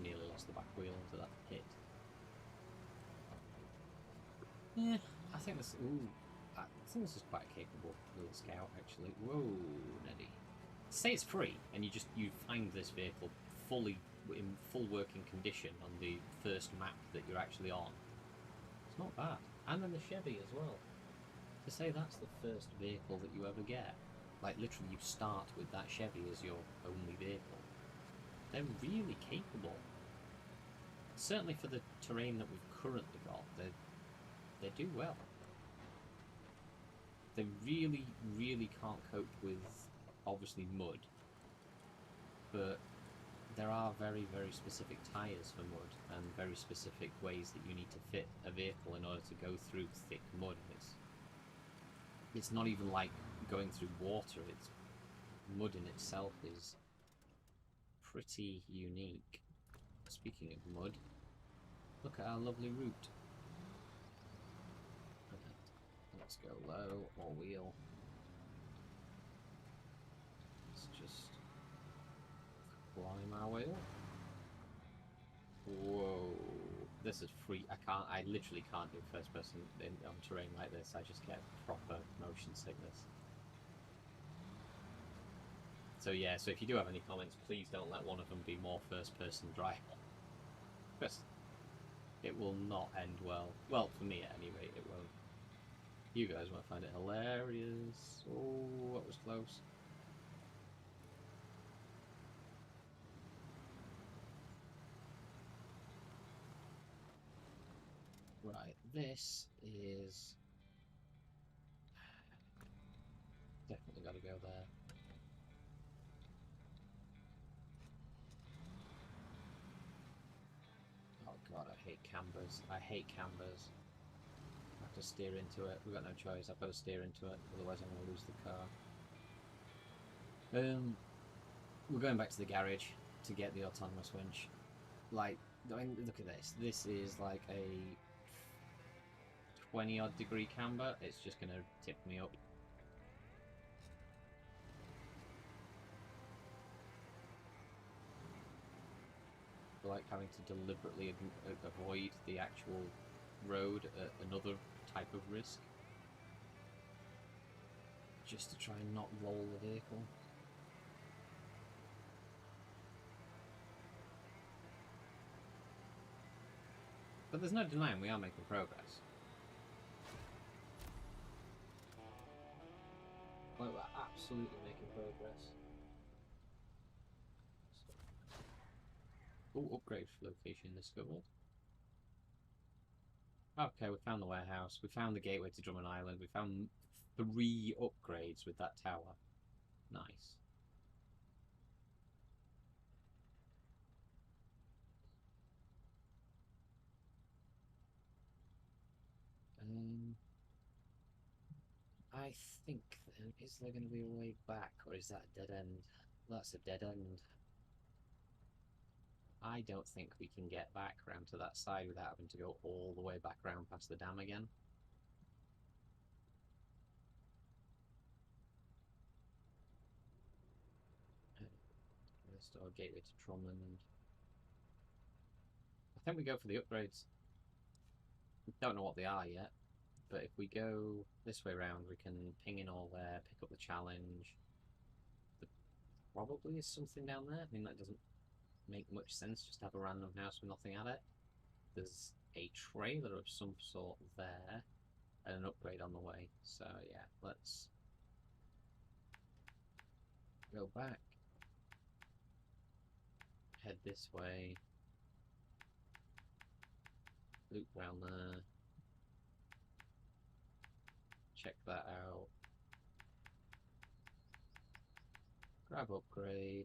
Nearly lost the back wheel into that pit. Yeah, I think this. Ooh, I think this is quite a capable little scout, actually. Whoa, Neddy. Say it's free, and you find this vehicle fully in full working condition on the first map that you're actually on. It's not bad, and then the Chevy as well. To say that's the first vehicle that you ever get, like literally you start with that Chevy as your only vehicle. They're really capable. Certainly for the terrain that we've currently got, they do well. They really, really can't cope with, obviously, mud. But there are very, very specific tyres for mud, and very specific ways that you need to fit a vehicle in order to go through thick mud. It's not even like going through water. It's mud in itself is pretty unique. Speaking of mud, look at our lovely route. Let's go low or wheel. Let's just climb our way up. Whoa, this is free. I literally can't do first person on terrain like this. I just get proper motion sickness. So yeah, so if you do have any comments, please don't let one of them be more first person drive. Because it will not end well. Well, for me at any rate, it won't. You guys might find it hilarious. Oh, that was close. Right, this is... Definitely got to go there. Oh god, I hate cambers. I hate cambers. I have to steer into it. We've got no choice. I've got to steer into it, otherwise I'm going to lose the car. We're going back to the garage to get the autonomous winch. Like, I mean, look at this. This is like a 20-odd degree camber. It's just going to tip me up. I like having to deliberately avoid the actual road at another type of risk, just to try and not roll the vehicle. But there's no denying we are making progress. Like, we're absolutely making progress. Oh, upgrade location discovered. Okay, we found the warehouse. We found the gateway to Drummond Island. We found 3 upgrades with that tower. Nice. I think then, is there going to be a way back, or is that a dead end? That's a dead end. I don't think we can get back around to that side without having to go all the way back around past the dam again. Restore gateway to Drummond. I think we go for the upgrades. Don't know what they are yet, but if we go this way around, we can ping in all there, pick up the challenge. There probably is something down there. I mean, that doesn't make much sense, just have a random house with nothing at it. There's a trailer of some sort there, and an upgrade on the way. So yeah, let's go back, head this way, loop round there, check that out, grab upgrade,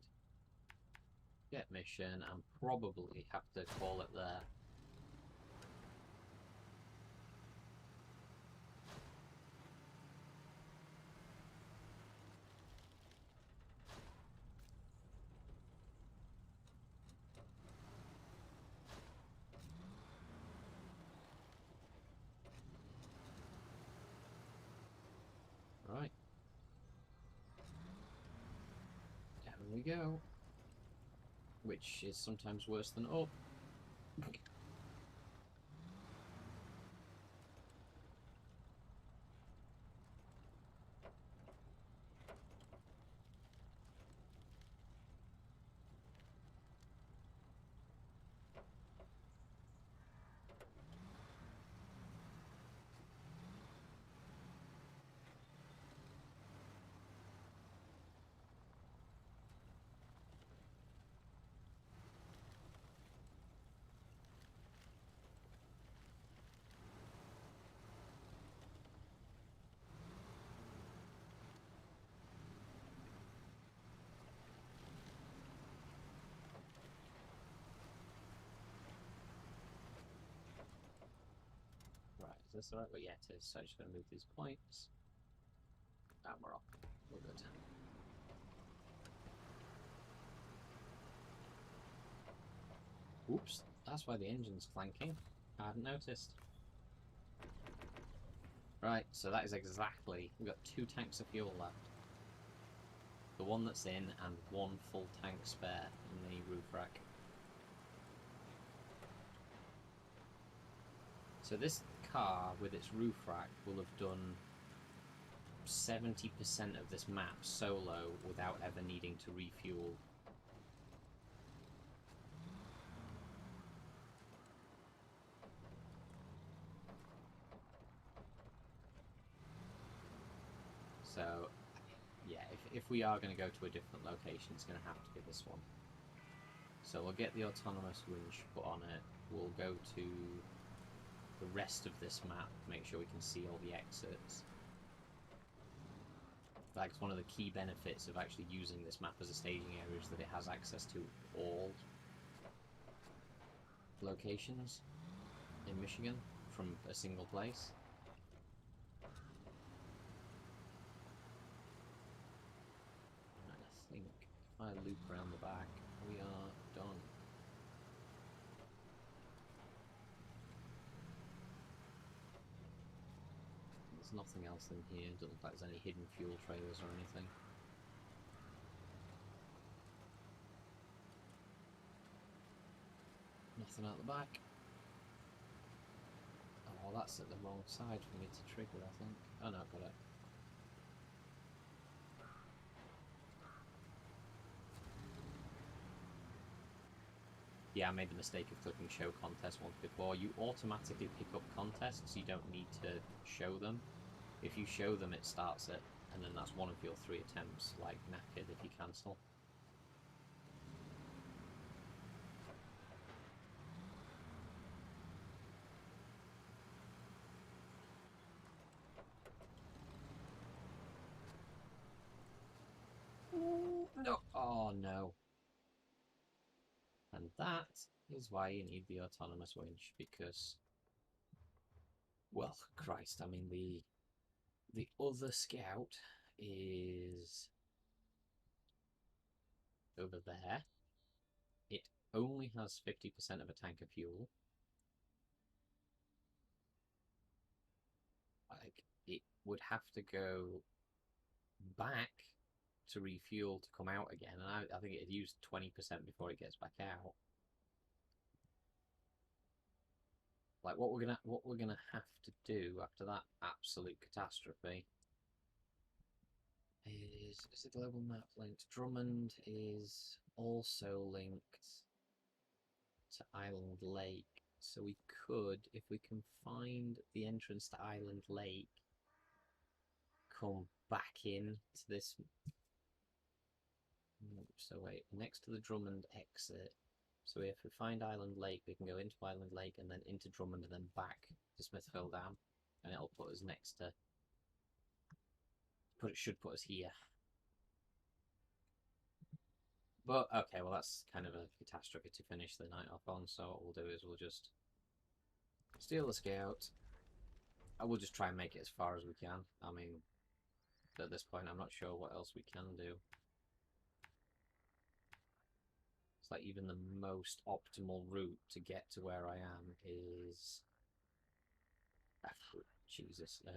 get mission, and probably have to call it there. Right. Down we go. Which is sometimes worse than up. Right, is this alright? Well, yeah, it is. So I'm just going to move these points. And we're off. We're good. Oops, that's why the engine's clanking. I hadn't noticed. Right, so that is exactly... We've got 2 tanks of fuel left. The one that's in and 1 full tank spare in the roof rack. So this car with its roof rack will have done 70% of this map solo without ever needing to refuel. So, yeah, if we are going to go to a different location, it's going to have to be this one. So we'll get the autonomous winch put on it. We'll go to the rest of this map, make sure we can see all the exits. Like, one of the key benefits of actually using this map as a staging area is that it has access to all locations in Michigan from a single place. And I think if I loop around the back, we are done. There's nothing else in here. Doesn't look like there's any hidden fuel trailers or anything. Nothing out the back. Oh, that's at the wrong side for me to trigger, I think. Oh no, got it. Yeah, I made the mistake of clicking show contest once before. You automatically pick up contests, you don't need to show them. If you show them, it starts it, and then that's one of your 3 attempts, like knackered if you cancel. No! Oh no. And that is why you need the autonomous winch, because... Well, Christ, I mean, The other scout is over there. It only has 50% of a tank of fuel. Like, it would have to go back to refuel to come out again, and I think it'd use 20% before it gets back out. Like, what we're gonna have to do after that absolute catastrophe is the global map linked? Drummond is also linked to Island Lake, so we could, if we can find the entrance to Island Lake, come back in to this. So wait, next to the Drummond exit. So if we find Island Lake, we can go into Island Lake and then into Drummond and then back to Smithville Dam, and it'll put us next to. But it should put us here. But okay, well that's kind of a catastrophe to finish the night off on. So what we'll do is we'll just steal the scout. I will just try and make it as far as we can. I mean, at this point, I'm not sure what else we can do. It's like even the most optimal route to get to where I am is... Jesus. I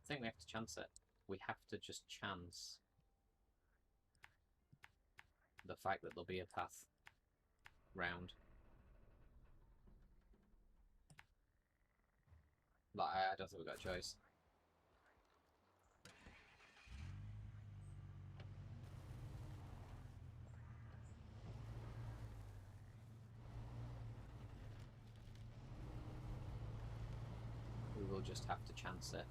think we have to chance it. We have to just chance the fact that there'll be a path round. Like, I don't think we've got a choice. We will just have to chance it.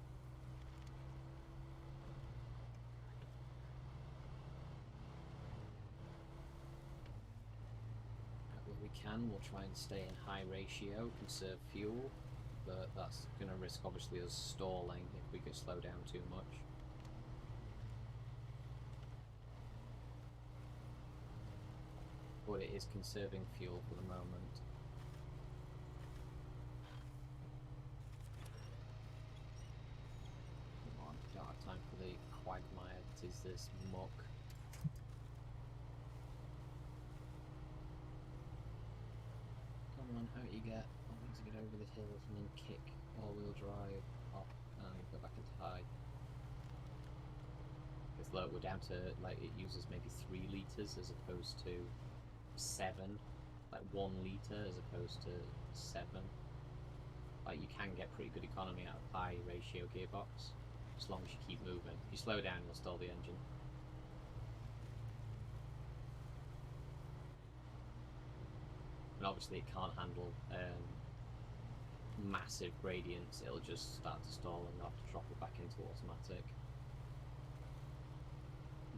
Where we can, we'll try and stay in high ratio, conserve fuel, but that's going to risk obviously us stalling if we could slow down too much. But it is conserving fuel for the moment. Come on, don't have time for the quagmire that is this muck. Come on, out you get. I need to get over the hills and then kick all-wheel drive up and go back into high. Because look, we're down to, like, it uses maybe 3 litres as opposed to 7, like 1 litre as opposed to 7. Like, you can get pretty good economy out of high ratio gearbox as long as you keep moving. If you slow down, you'll stall the engine. And obviously it can't handle massive gradients, it'll just start to stall and you'll have to drop it back into automatic.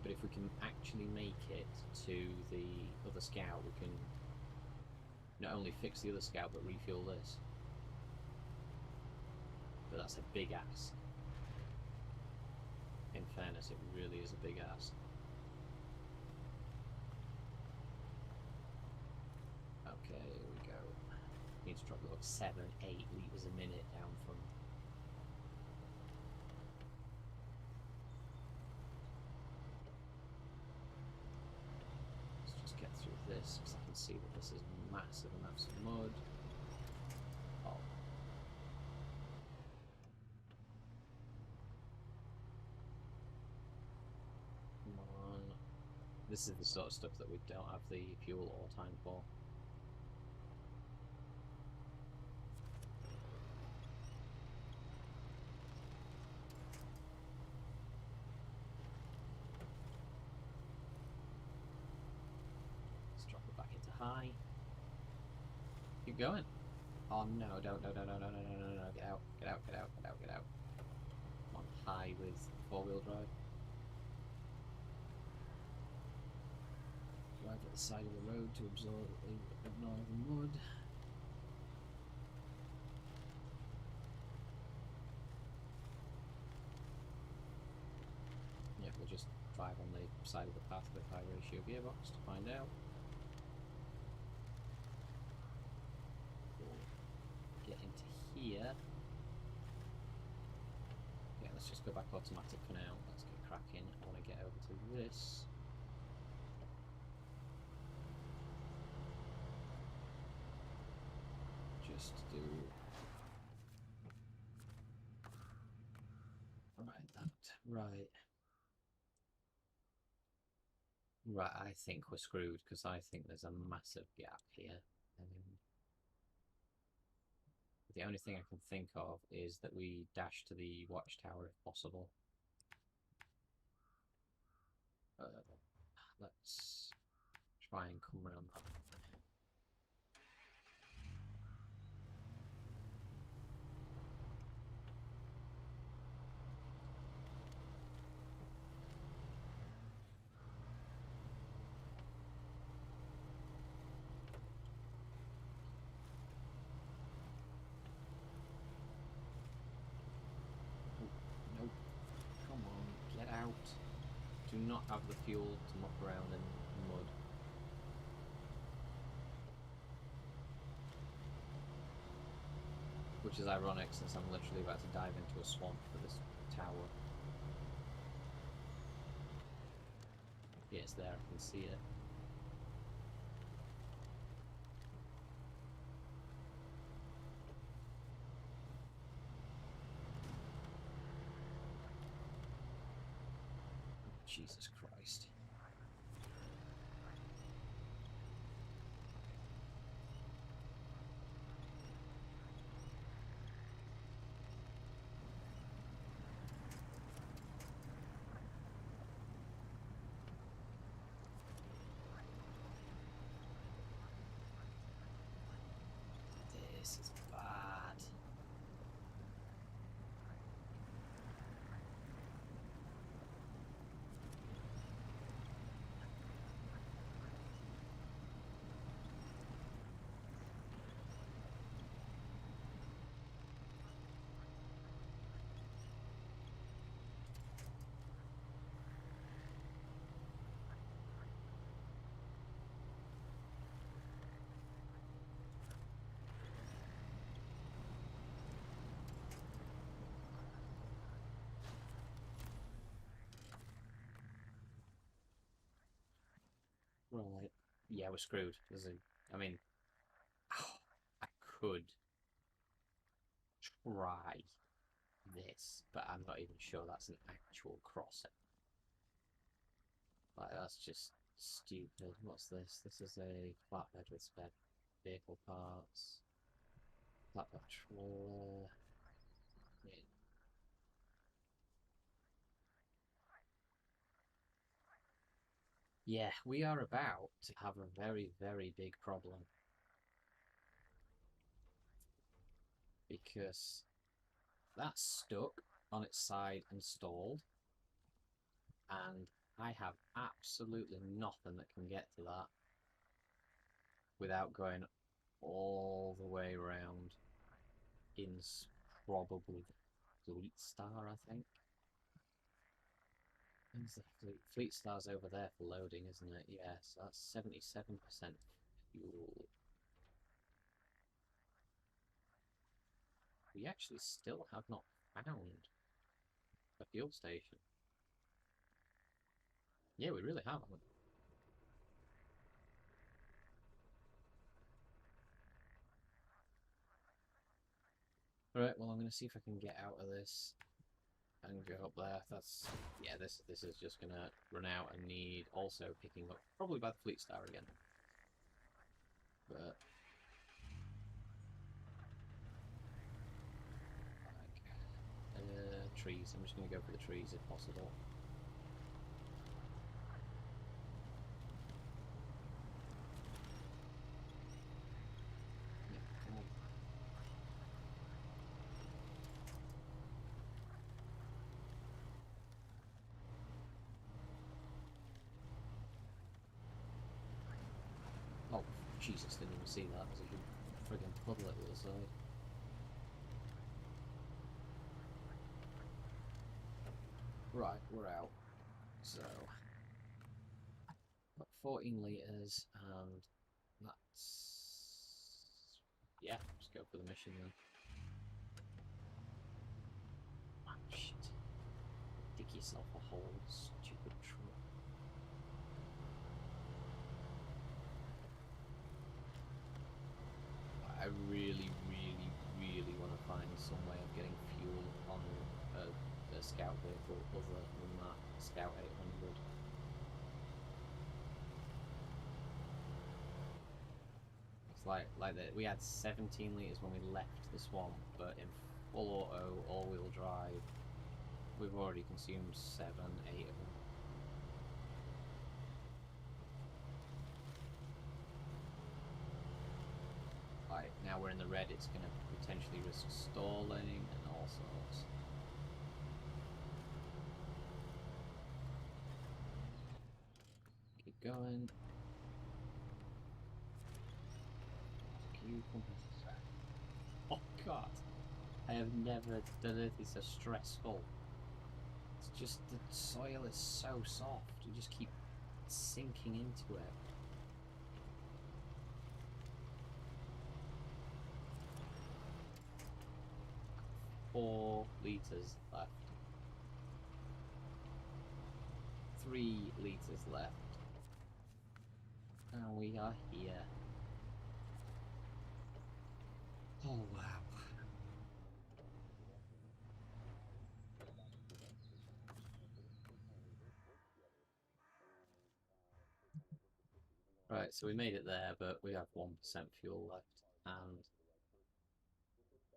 But if we can actually make it to the other scout, we can not only fix the other scout but refuel this. But that's a big ask. In fairness, it really is a big ask. Okay, here we go. Need to drop about 7-8 litres a minute down from... Let's just get through this, because I can see that this is massive amounts of mud. Oh. Come on. This is the sort of stuff that we don't have the fuel or time for. High. Keep going. Oh no, don't, no, get out, get out, get out, get out, get out. I'm on high with 4-wheel drive. Drive at the side of the road to ignore the mud. Yeah, we'll just drive on the side of the path with high ratio gearbox to find out. let's just go back automatic for now. Let's get cracking. I want to get over to this. Just to do right. Right, I think we're screwed because I think there's a massive gap here. The only thing I can think of is that we dash to the watchtower if possible. Let's try and come around that. Nope. Come on, get out. Do not have the fuel to muck around in mud. Which is ironic since I'm literally about to dive into a swamp for this tower. Yeah, it's there, I can see it. Jesus Christ. This is bad. Right. Yeah, we're screwed. I mean, I could try this, but I'm not even sure that's an actual crossing. Like, that's just stupid. What's this? This is a flatbed with spare vehicle parts. Flatbed trawler. Yeah, we are about to have a very, very big problem. Because that's stuck on its side and stalled. And I have absolutely nothing that can get to that without going all the way around in probably the Fleet Star, I think. Where's the Fleet Star's over there for loading, isn't it? Yes, that's 77% fuel. We actually still have not found a fuel station. Yeah, we really haven't. Right, well, I'm going to see if I can get out of this and go up there. Yeah, this is just going to run out and need also picking up, probably by the Fleet Star again. But trees. I'm just going to go for the trees if possible. Yeah, come on. Oh, Jesus, didn't even see that. There's a friggin' puddle at the other side. Right, we're out. So, got 14 litres, and that's... Yeah, just go for the mission then. Oh, shit. dig yourself a hole, stupid truck. I really, really, really want to find some way of getting fuel on a scout vehicle other than that Scout 800. It's like that. We had 17 litres when we left the swamp, but in full auto, all-wheel drive, we've already consumed 7, 8 of them. Like, now we're in the red, it's going to potentially risk stalling and all sorts. Keep going. Oh god, I have never done anything so stressful. It's just the soil is so soft, you just keep sinking into it. Four litres left. 3 litres left. And we are here. Oh wow. Right, so we made it there, but we have 1% fuel left, and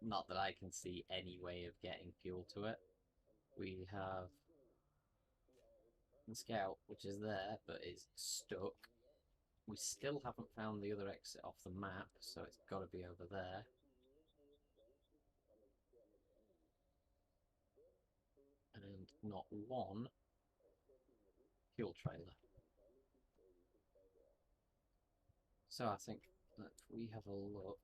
not that I can see any way of getting fuel to it. We have the Scout, which is there, but is stuck. We still haven't found the other exit off the map, so it's got to be over there. And not one fuel trailer. So I think that we have a look.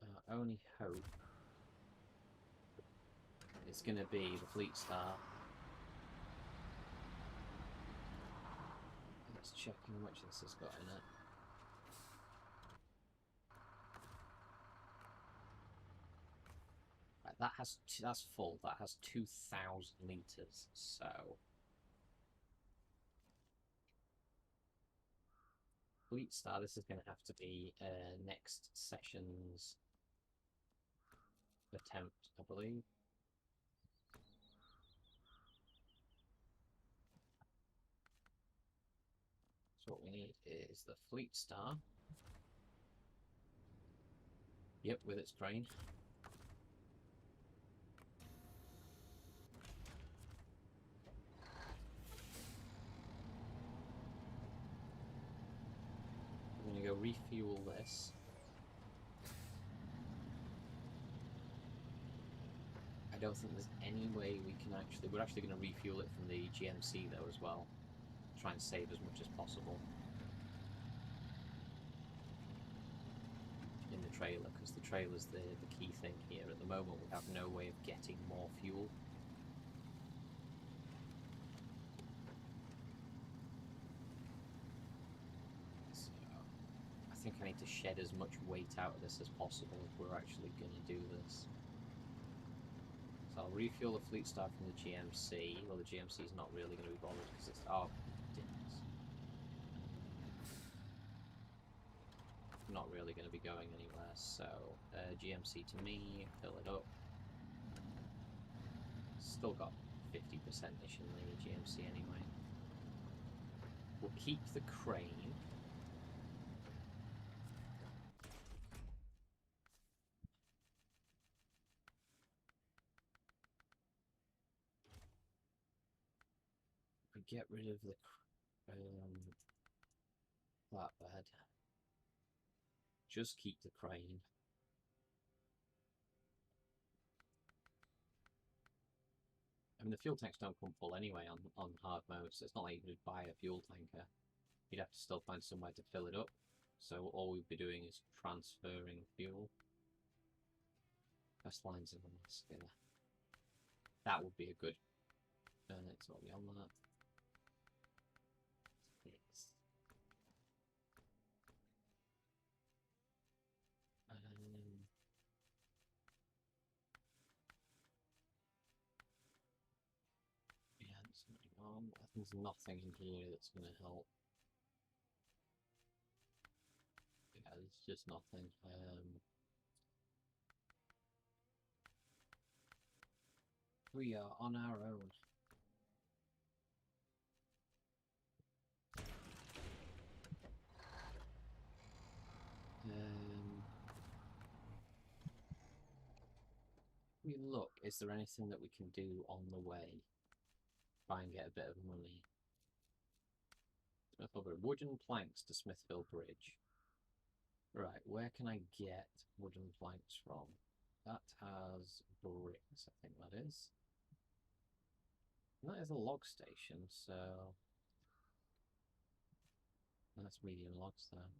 Our only hope is going to be the Fleet Star. Let's check how much this has got in it. Right, that's full. That has 2,000 litres. So Fleet Star. This is going to have to be next session's attempt, I believe. So what we need is the Fleet Star. Yep, with its crane. We're going to go refuel this. I don't think there's any way we can actually... We're actually going to refuel it from the GMC though as well. Try and save as much as possible in the trailer, because the trailer's the key thing here. At the moment we have no way of getting more fuel. So I think I need to shed as much weight out of this as possible if we're actually going to do this. So I'll refuel the Fleet Star from the GMC. Well, the GMC is not really going to be bothered because it's... Oh, not really going to be going anywhere, so GMC to me, fill it up. Still got 50%-ish in the GMC anyway. We'll keep the crane. We get rid of the flatbed. Just keep the crane. I mean, the fuel tanks don't come full anyway on hard mode, so it's not like you could buy a fuel tanker. You'd have to still find somewhere to fill it up. So all we'd be doing is transferring fuel. Best lines of the muscular. That would be a good... it's what we on that. There's nothing in here that's going to help. Yeah, there's just nothing. We are on our own. We look, is there anything that we can do on the way? Try and get a bit of money. Wooden planks to Smithville Bridge. Right, where can I get wooden planks from? That has bricks, I think that is. And that is a log station, so that's medium logs there.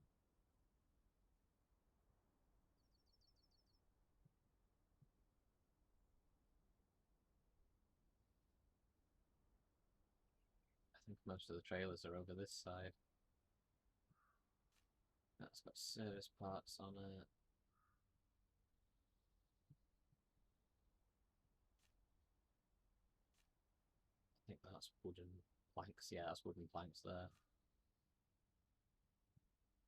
I think most of the trailers are over this side. That's got service parts on it. I think that's wooden planks. Yeah, that's wooden planks there.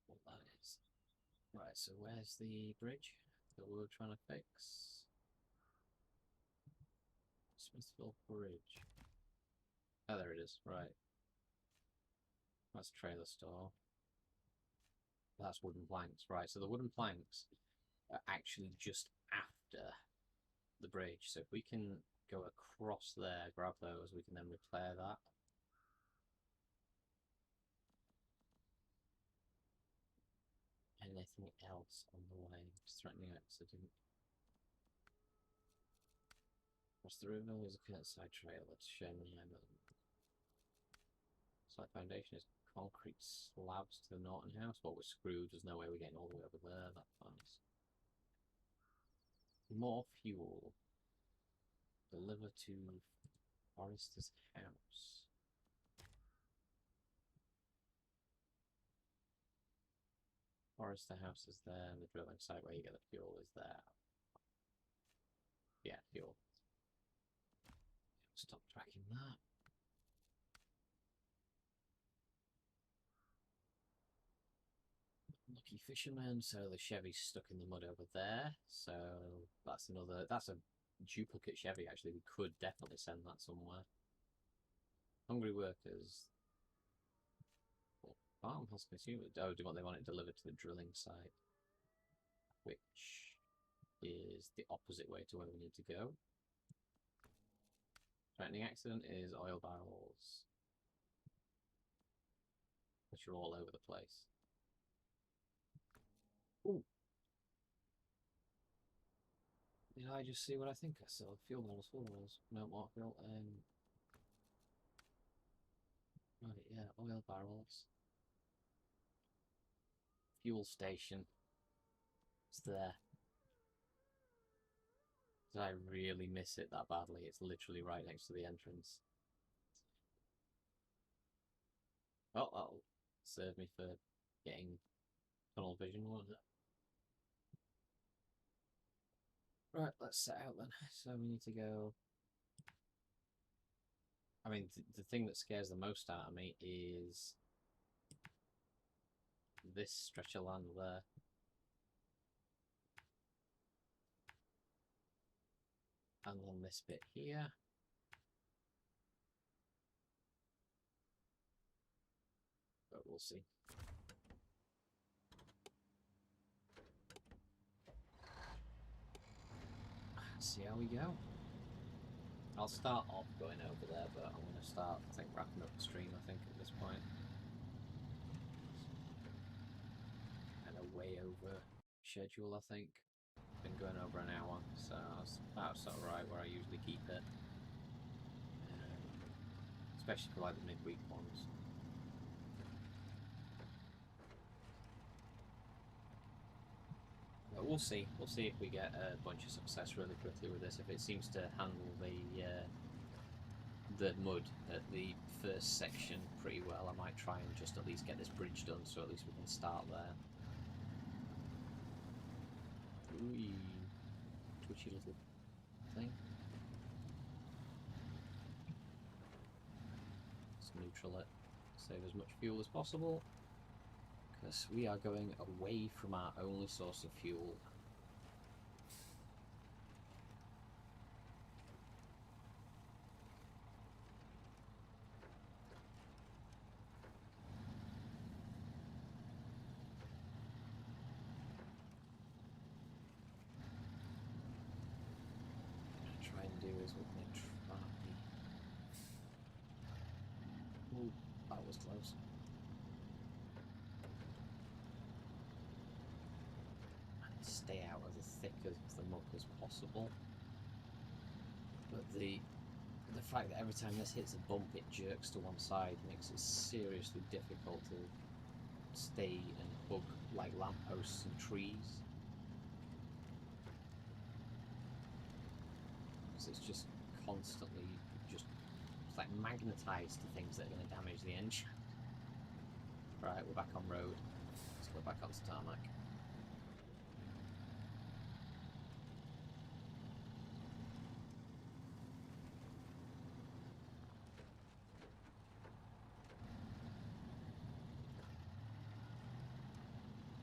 What that is. Right, so where's the bridge that we were trying to fix? Smithville Bridge. Oh, there it is. Right. That's trailer store. That's wooden planks. Right, so the wooden planks are actually just after the bridge. So if we can go across there, grab those, we can then repair that. Anything else on the way? Just threatening accident. Across the river is a curbside trail at Sherman Island. Site foundation is concrete slabs to the Norton House. But we're screwed. There's no way we're getting all the way over there that fast. More fuel. Deliver to Forrester's house. Forrester house is there, and the drilling site where you get the fuel is there. Yeah, fuel. Stop tracking that. Lucky fisherman, so the Chevy's stuck in the mud over there. So that's another, that's a duplicate Chevy actually. We could definitely send that somewhere. Hungry workers. Well, farm has consumed. Oh, do they want it delivered to the drilling site? Which is the opposite way to where we need to go. Threatening accident is oil barrels, which are all over the place. Ooh. Did I just see what I think I saw? Fuel barrels, No, what fuel? Right, yeah, oil barrels. Fuel station. It's there. Did I really miss it that badly? It's literally right next to the entrance. Well, that'll serve me for getting tunnel vision, won't it? Right, let's set out then. So we need to go... I mean, the thing that scares the most out of me is this stretch of land there. And then this bit here. But we'll see. See how we go. I'll start off going over there, but I'm going to start, I think, wrapping up the stream, I think, at this point. And a way over schedule, I think. Been going over an hour, so that's about sort of right where I usually keep it. Especially for like the midweek ones. But we'll see. We'll see if we get a bunch of success really quickly with this. If it seems to handle the mud at the first section pretty well, I might try and just at least get this bridge done, so at least we can start there. Ooh, twitchy little thing. neutral it. Save as much fuel as possible, because we are going away from our only source of fuel. Try and do is we're going to try. Ooh, that was close. And stay out of the thick of the muck as possible. But the fact that every time this hits a bump it jerks to one side makes it seriously difficult to stay and hug like lampposts and trees. It's just constantly it's like magnetised to things that are going to damage the engine. Right, we're back on road. Let's go back onto tarmac.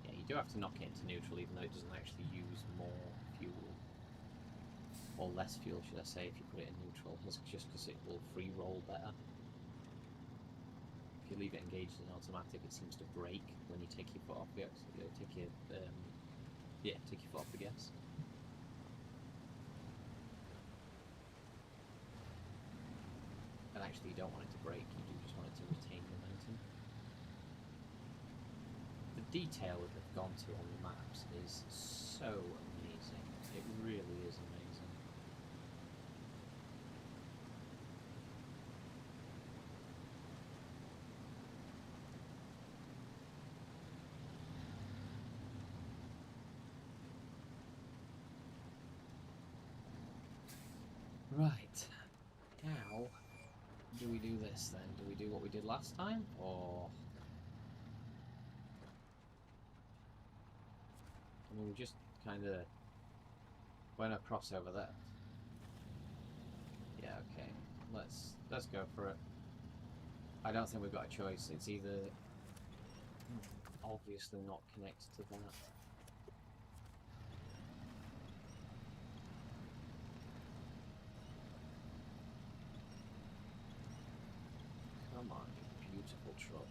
Yeah, you do have to knock it into neutral even though it doesn't actually use more fuel. Or less fuel, should I say, if you put it in neutral. It's just because it will free roll better. If you leave it engaged in automatic, it seems to brake when you take your foot off the take your foot off the gas. And actually, you don't want it to brake. You do just want it to retain momentum. The detail that they've gone to on the maps is so amazing. It really is amazing. Right, now, do we do this then? Do we do what we did last time, or... I mean, we just kind of went across over there. Yeah, okay, let's go for it. I don't think we've got a choice. It's either obviously not connected to that. Come on, you beautiful truck.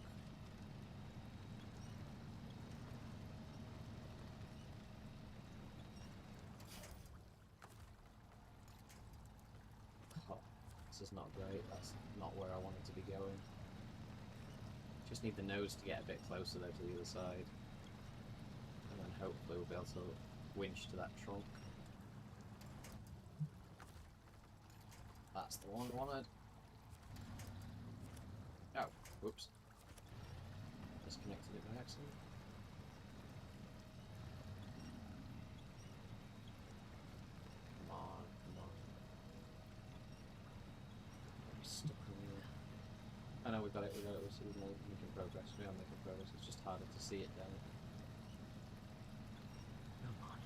Oh, this is not great. That's not where I wanted to be going. Just need the nose to get a bit closer though to the other side. And then hopefully we'll be able to winch to that trunk. That's the one I wanted. Oh, whoops. Disconnected it by accident. Come on, come on. I'm stuck in here. Oh no, we got it, we got it. We're making progress. We are making progress. It's just harder to see it down. Come on.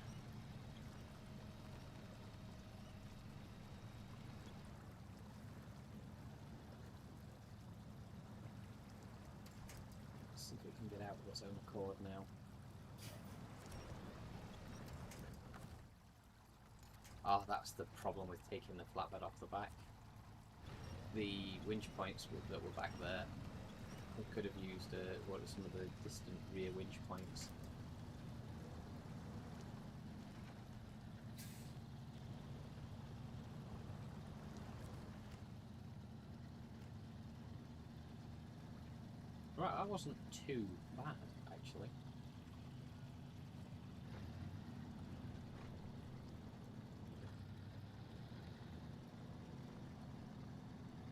Let's see if we can get out of its own accord now. Oh, that's the problem with taking the flatbed off the back. The winch points that were back there, we could have used what are some of the distant rear winch points. Right, that wasn't too bad, actually.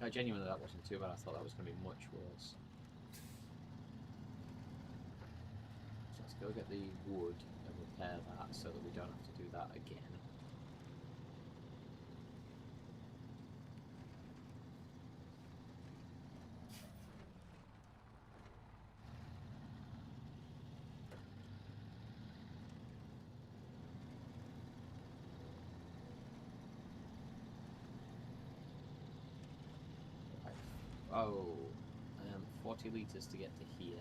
No, genuinely, that wasn't too bad. I thought that was going to be much worse. So let's go get the wood and repair that so that we don't have to do that again. Oh, 40 litres to get to here.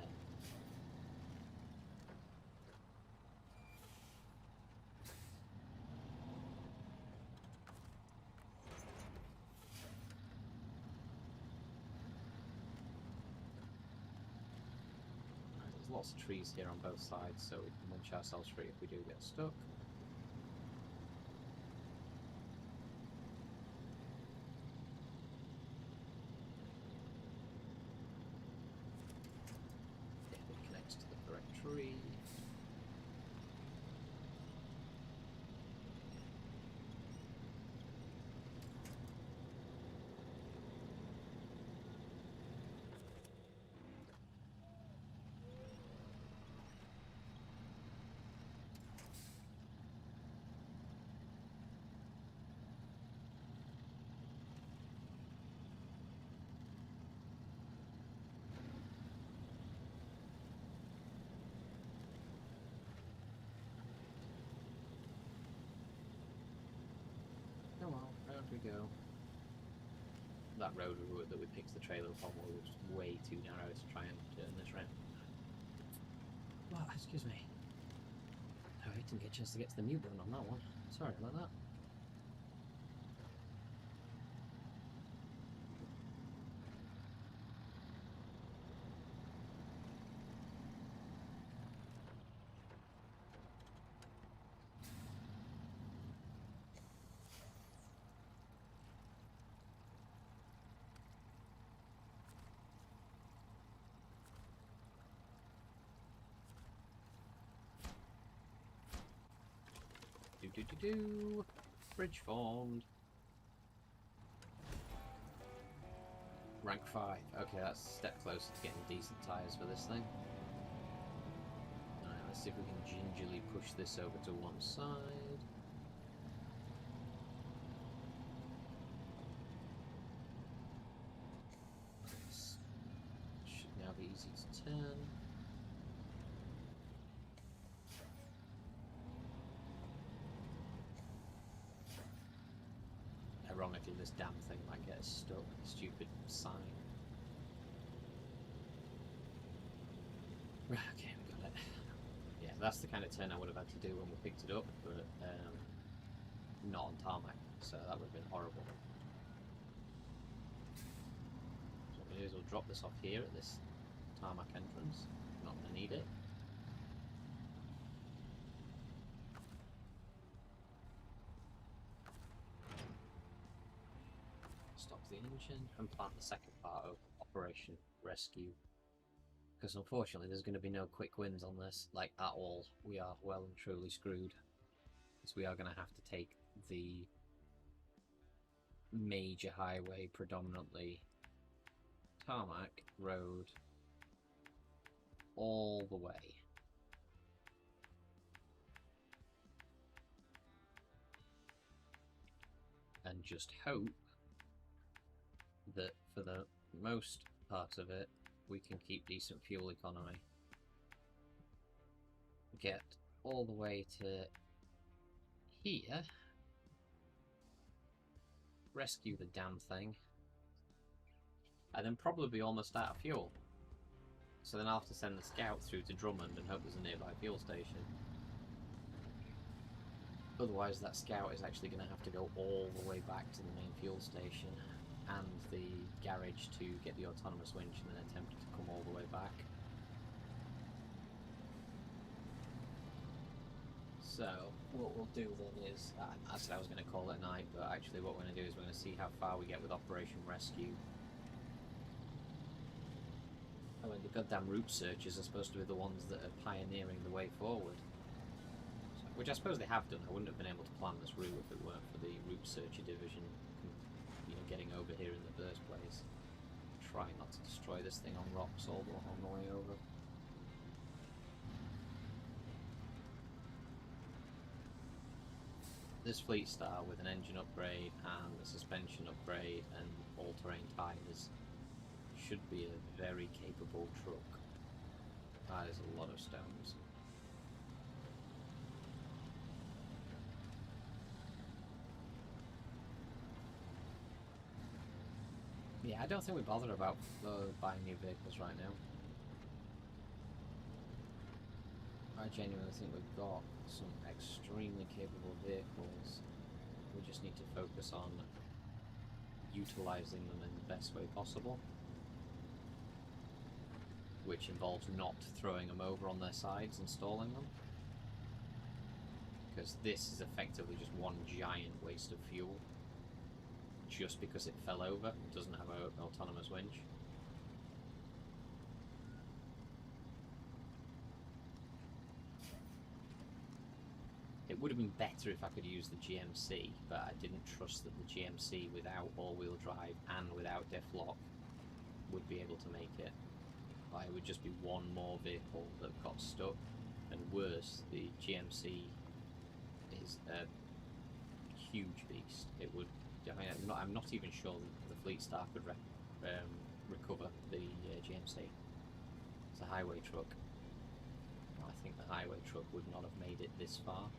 There's lots of trees here on both sides, so we can winch ourselves free if we do get stuck. Tree. Oh well, round we go. That road that we picked the trailer up on was way too narrow to try and turn this round. Well, excuse me. I didn't get a chance to get to the mute button on that one. Sorry about that. Do. Bridge formed. Rank 5. Okay, that's a step closer to getting decent tyres for this thing. Alright, let's see if we can gingerly push this over to one side. This should now be easy to turn. Ironically, this damn thing might get us stuck. Stupid sign. Right, okay, we got it. Yeah, that's the kind of turn I would have had to do when we picked it up, but not on tarmac, so that would have been horrible. So what we'll do is we'll drop this off here at this tarmac entrance. Not going to need it. The engine and plant the second part of Operation Rescue, because unfortunately there's going to be no quick wins on this, like at all. We are well and truly screwed, because we are going to have to take the major highway, predominantly tarmac road, all the way. And just hope that for the most part of it we can keep decent fuel economy. Get all the way to here, rescue the damn thing, and then probably be almost out of fuel. So then I'll have to send the scout through to Drummond and hope there's a nearby fuel station. Otherwise that scout is actually going to have to go all the way back to the main fuel station and the garage to get the autonomous winch and then attempt to come all the way back. So what we'll do then is, I said I was going to call it a night, but actually what we're going to do is we're going to see how far we get with Operation Rescue. I mean, the goddamn route searchers are supposed to be the ones that are pioneering the way forward. Which I suppose they have done. I wouldn't have been able to plan this route if it weren't for the route searcher division, you know, getting over here in the first place. Try not to destroy this thing on rocks all the way over. This Fleet Star with an engine upgrade and a suspension upgrade and all-terrain tyres should be a very capable truck. That is a lot of stones. Yeah, I don't think we bother about buying new vehicles right now. I genuinely think we've got some extremely capable vehicles. We just need to focus on utilising them in the best way possible, which involves not throwing them over on their sides and stalling them, because this is effectively just one giant waste of fuel just because it fell over and doesn't have an autonomous winch. It would have been better if I could use the GMC, but I didn't trust that the GMC without all-wheel drive and without diff lock would be able to make it. It would just be one more vehicle that got stuck, and worse, the GMC is a huge beast. It would. I mean, I'm not even sure that the Fleetstar could recover the GMC. It's a highway truck. I think the highway truck would not have made it this far.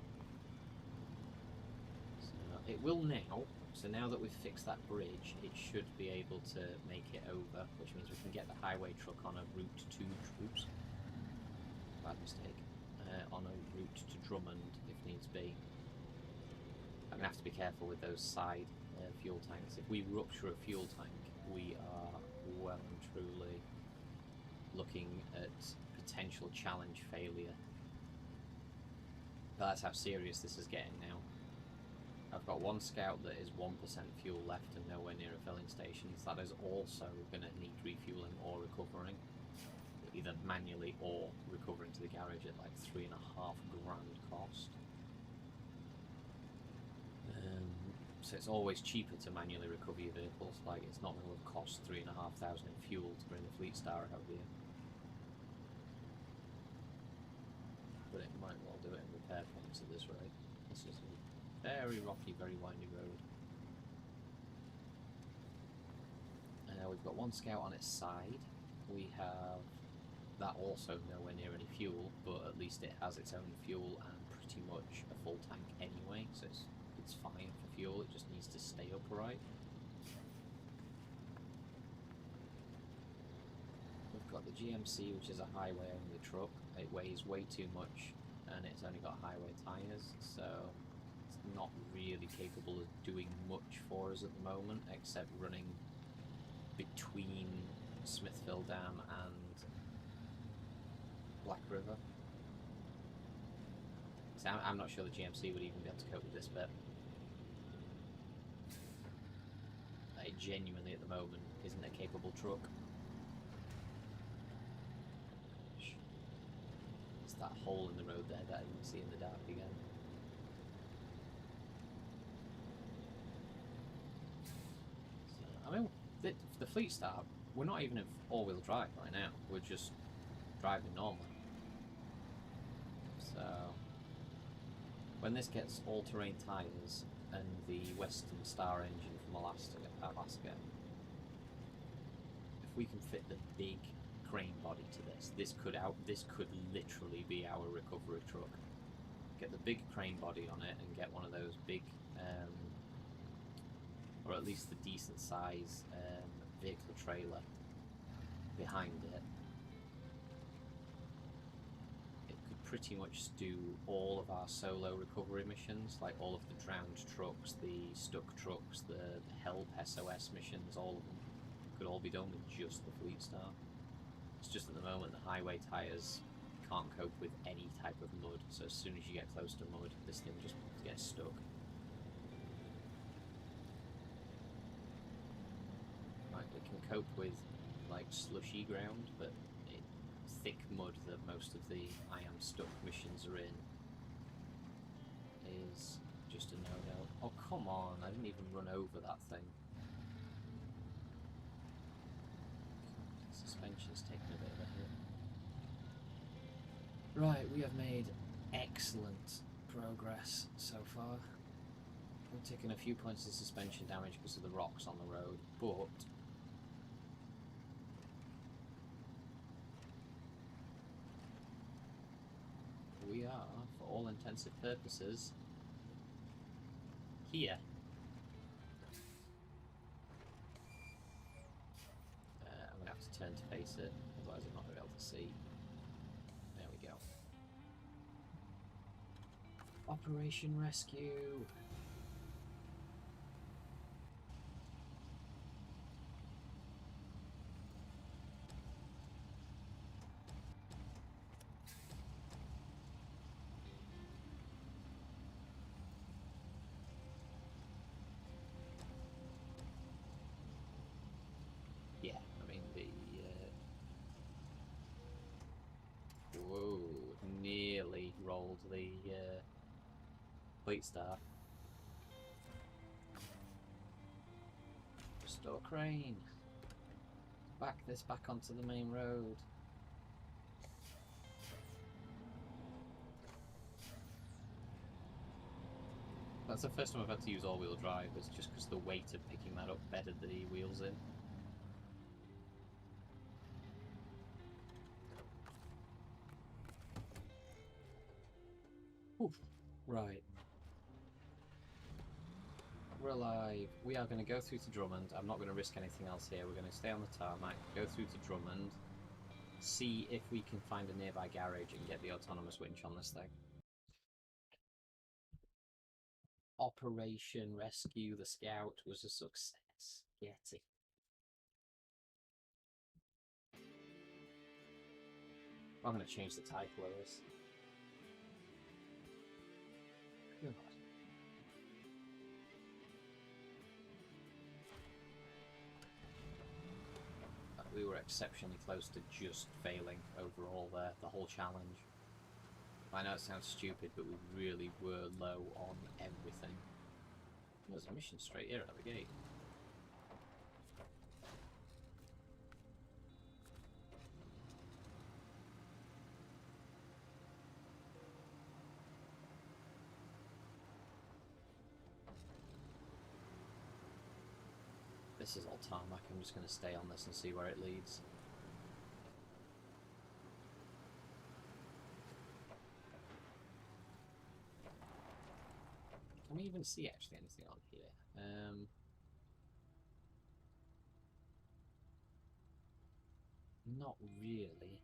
So it will now. So now that we've fixed that bridge, it should be able to make it over, which means we can get the highway truck on a route to... Oops. Bad mistake. On a route to Drummond, if needs be. I'm going to have to be careful with those side fuel tanks. If we rupture a fuel tank, we are well and truly looking at potential challenge failure. But that's how serious this is getting now. I've got one scout that is 1% fuel left and nowhere near a filling station. So that is also going to need refueling or recovering, either manually or recovering to the garage at like $3.5 grand cost. So it's always cheaper to manually recover your vehicles. Like, it's not going to cost $3,500 in fuel to bring the Fleetstar out here. But it might well do it in repair points at this rate. This is a very rocky, very windy road. We've got one scout on its side. We have that also nowhere near any fuel, but at least it has its own fuel and pretty much a full tank anyway, so it's fine for fuel. It just needs to stay upright. We've got the GMC, which is a highway only truck. It weighs way too much and it's only got highway tyres, so it's not really capable of doing much for us at the moment, except running between Smithville Dam and Black River. So I'm not sure the GMC would even be able to cope with this bit. It genuinely at the moment isn't a capable truck. It's that hole in the road there that I didn't see in the dark again. So, I mean, the Fleetstar, we're not even in all-wheel drive right now. We're just driving normally. So when this gets all-terrain tyres and the Western Star engine from Alaska, if we can fit the big crane body to this could literally be our recovery truck. Get the big crane body on it and get one of those big, or at least the decent size vehicle trailer behind it. Pretty much do all of our solo recovery missions, like all of the drowned trucks, the stuck trucks, the help SOS missions, all of them could all be done with just the Fleetstar. It's just at the moment the highway tyres can't cope with any type of mud, so as soon as you get close to mud, this thing just gets stuck. Right, we can cope with like slushy ground, but thick mud that most of the I am stuck missions are in is just a no-no. Oh, come on, I didn't even run over that thing. Suspension's taking a bit of a hit. Right, we have made excellent progress so far. We've taken a few points of suspension damage because of the rocks on the road, but we are, for all intensive purposes, here. turn to face it, otherwise I'm not going to be able to see. There we go. Operation Rescue! Yeah, I mean the... whoa, nearly rolled the fleet star. Restore crane. Back this back onto the main road. That's the first time I've had to use all-wheel drive. It's just because the weight of picking that up bedded the wheels in. Oof. Right. We're alive. We are going to go through to Drummond. I'm not going to risk anything else here. We're going to stay on the tarmac, go through to Drummond, see if we can find a nearby garage and get the autonomous winch on this thing. Operation Rescue the Scout was a success. Getty. I'm going to change the title of this. God. We were exceptionally close to just failing overall there, the whole challenge. I know it sounds stupid, but we really were low on everything. There's a mission straight here out of the gate. This is all tarmac. I'm just going to stay on this and see where it leads. Can we even see actually anything on here? Not really.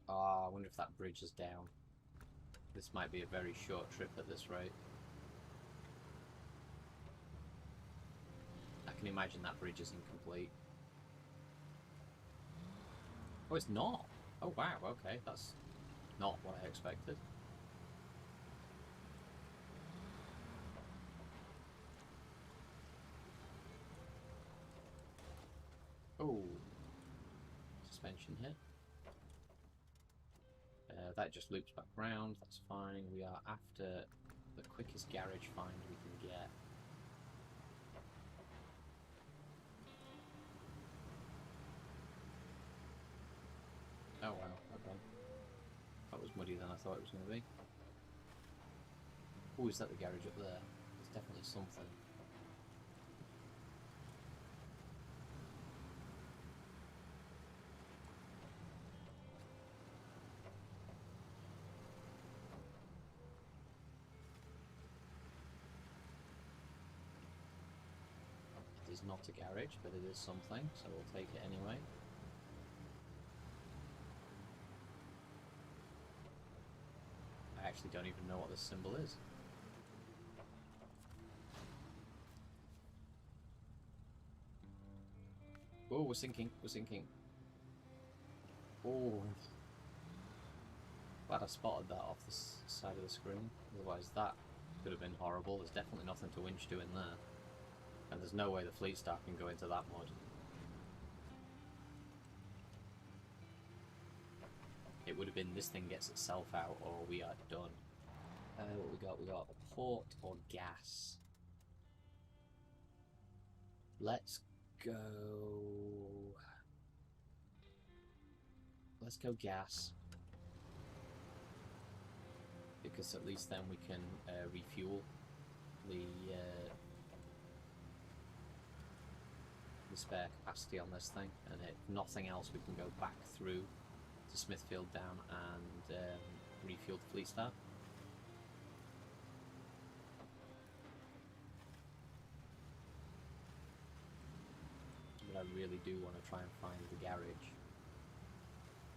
Ah, I wonder if that bridge is down. This might be a very short trip at this rate. I can imagine that bridge is incomplete. Oh, it's not! Oh wow, okay, that's not what I expected. Oh, suspension hit. That just loops back round, that's fine. We are after the quickest garage find we can get. Oh wow, okay. That was muddier than I thought it was going to be. Oh, is that the garage up there? There's definitely something. It is not a garage, but it is something, so we'll take it anyway. I actually don't even know what this symbol is. Oh, we're sinking, we're sinking. Oh, glad I spotted that off the side of the screen. Otherwise that could have been horrible. There's definitely nothing to winch to in there. And there's no way the fleet star can go into that mud. It would have been this thing gets itself out or we are done. What we got? We got a port or gas. Let's go... Let's go gas. Because at least then we can refuel the spare capacity on this thing, and if nothing else we can go back through to Smithfield Down and refuel the Fleet Star. really do want to try and find the garage.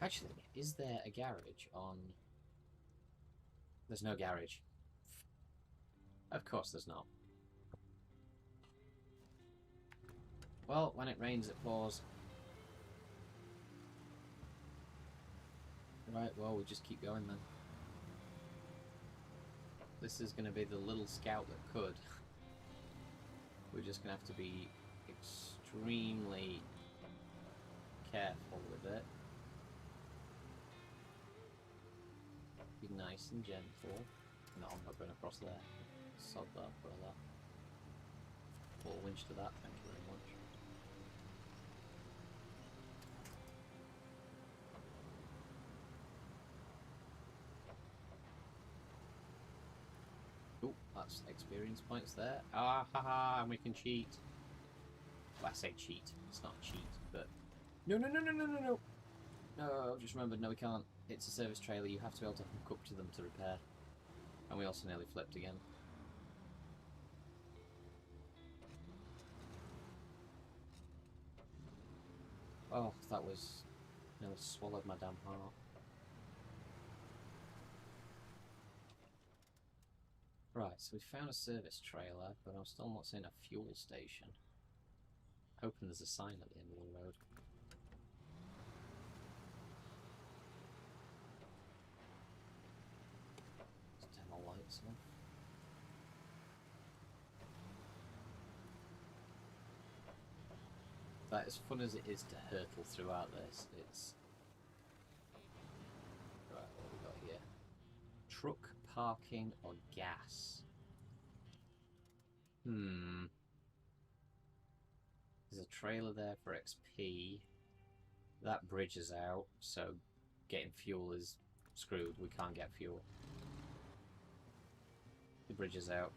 Actually, is there a garage on... There's no garage. Of course there's not. Well, when it rains, it pours. Right, well, we just keep going then. This is going to be the little scout that could. We're just going to have to be extremely careful with it. Be nice and gentle. No, I'm not going across there. Sod that, brother. Pull a winch to that, thank you very much. Oh, that's experience points there. Ah, haha, and we can cheat. Well, I say cheat. It's not cheat, but... No, no, no, no, no, no, no! No, I've just remembered, no we can't. It's a service trailer, you have to be able to hook up to them to repair. And we also nearly flipped again. Oh, that was... nearly swallowed my damn heart. Right, so we found a service trailer, but I'm still not seeing a fuel station. Hoping there's a sign at the end of the road. Let's turn the lights off. That, as fun as it is to hurtle throughout this, it's... Right, what have we got here? Truck, parking, or gas? There's a trailer there for XP. That bridge is out, so getting fuel is screwed. We can't get fuel. The bridge is out.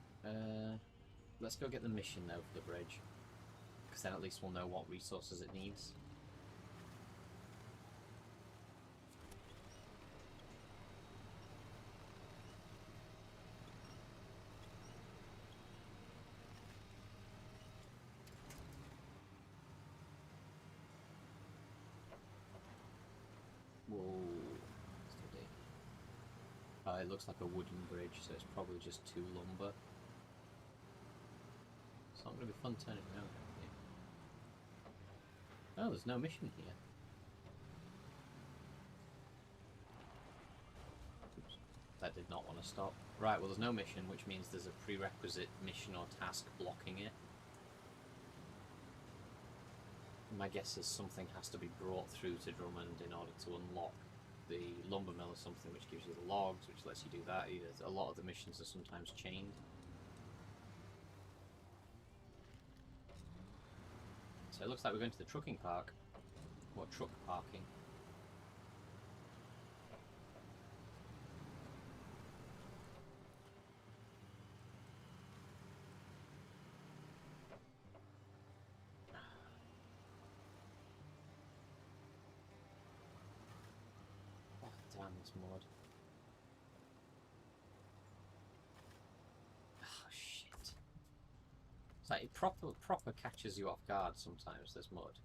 Let's go get the mission though for the bridge, because then at least we'll know what resources it needs. Whoa. It looks like a wooden bridge, so it's probably just 2 lumber. It's not going to be fun turning around here. Oh, there's no mission here. Oops. That did not want to stop. Right, well there's no mission, which means there's a prerequisite mission or task blocking it. My guess is something has to be brought through to Drummond in order to unlock the lumber mill or something, which gives you the logs, which lets you do that. A lot of the missions are sometimes chained. So it looks like we're going to the trucking park. Or truck parking. Damn this mod. Oh shit. It's like it proper catches you off guard sometimes, this mod.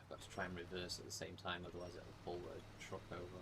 I've got to try and reverse at the same time, otherwise it'll pull the truck over.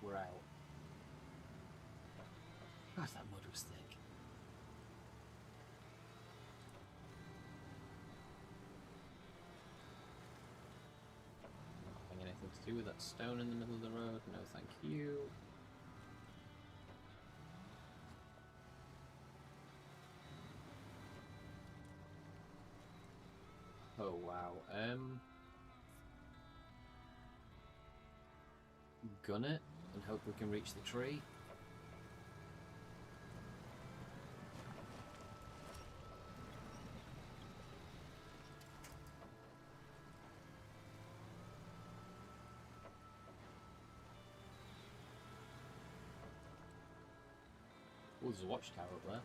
We're out. God, that mud was thick. Not having anything to do with that stone in the middle of the road. No, thank you. Oh wow. Gun it. Hope we can reach the tree. Oh, there's a watchtower up there.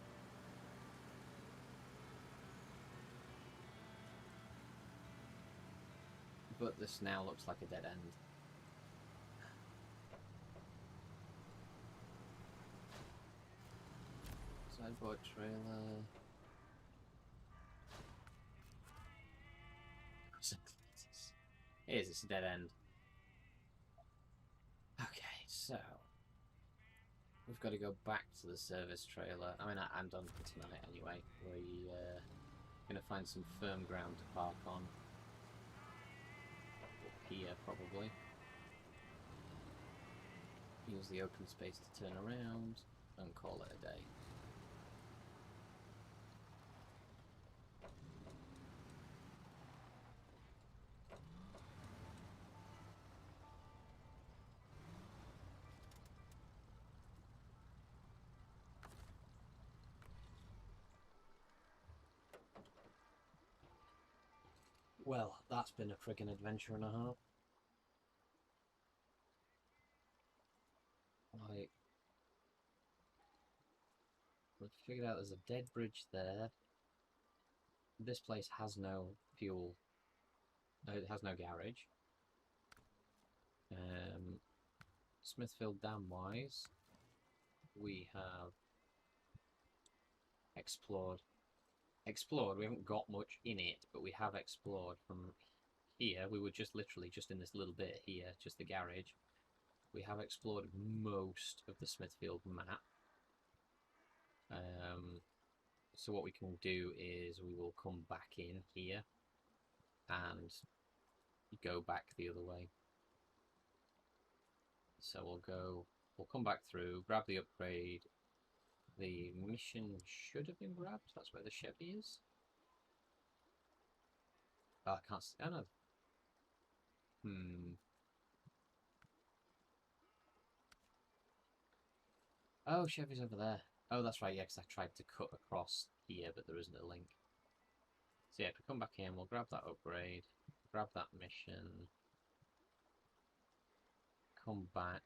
But this now looks like a dead end. Sideboard trailer. Here's this dead end. Okay, so we've got to go back to the service trailer. I mean, I'm done for tonight anyway. We're going to find some firm ground to park on. Up here, probably. Use the open space to turn around and call it a day. Well, that's been a friggin' adventure and a half. Like, we've figured out there's a dead bridge there. This place has no fuel. No, it has no garage. Smithfield Dam wise, we have explored. We haven't got much in it, but we have explored from here. We were just literally just in this little bit here, just the garage. We have explored most of the Smithfield map. So what we can do is we will come back in here and go back the other way. So we'll come back through, grab the upgrade. The mission should have been grabbed. That's where the Chevy is. Oh, I can't see. Oh, no. Oh, Chevy's over there. Oh, that's right, yeah, because I tried to cut across here, but there isn't a link. So yeah, if we come back in, we'll grab that upgrade, grab that mission, come back,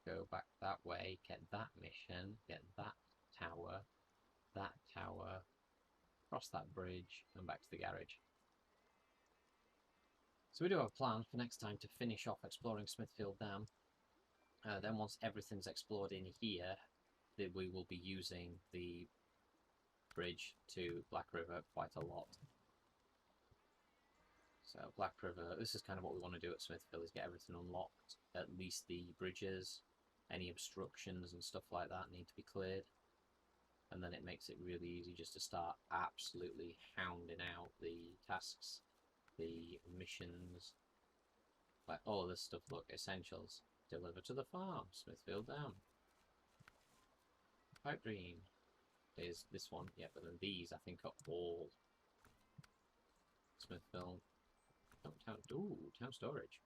go back that way, get that mission, get that tower, cross that bridge, and back to the garage. So we do have a plan for next time to finish off exploring Smithfield Dam. Then once everything's explored in here, we will be using the bridge to Black River quite a lot. So Black River, this is kind of what we want to do at Smithfield, is get everything unlocked. At least the bridges, any obstructions and stuff like that need to be cleared. And then it makes it really easy just to start absolutely hounding out the tasks, the missions, like all of this stuff. Look, essentials. Deliver to the farm, Smithfield Dam. Pipe dream is this one, yeah, but then these I think are all Smithfield. Town storage.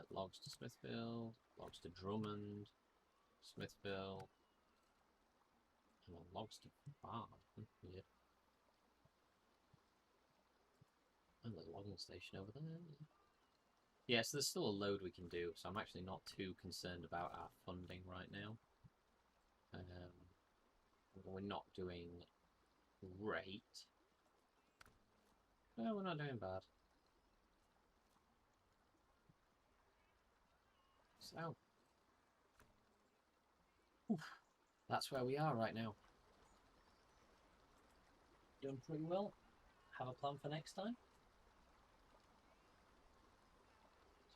Logs to Smithfield, logs to Drummond, Smithfield, and then logs to farm. Yeah. And there's a logging station over there. Yeah, so there's still a load we can do, so I'm actually not too concerned about our funding right now. We're not doing great. No, we're not doing bad. So, oof, that's where we are right now. Done pretty well. Have a plan for next time.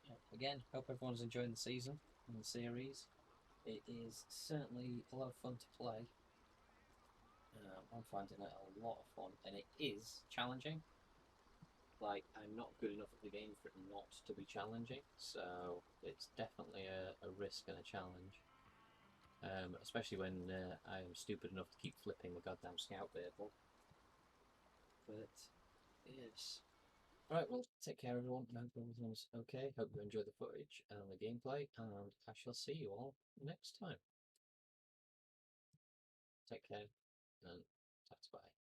So, again, hope everyone's enjoying the season and the series. It is certainly a lot of fun to play. I'm finding it a lot of fun, and it is challenging. Like, I'm not good enough at the game for it not to be challenging, so it's definitely a risk and a challenge. Especially when I am stupid enough to keep flipping the goddamn scout vehicle. But, yes. Right, well, take care, everyone. I hope everything's okay. Hope you enjoy the footage and the gameplay, and I shall see you all next time. Take care, and bye.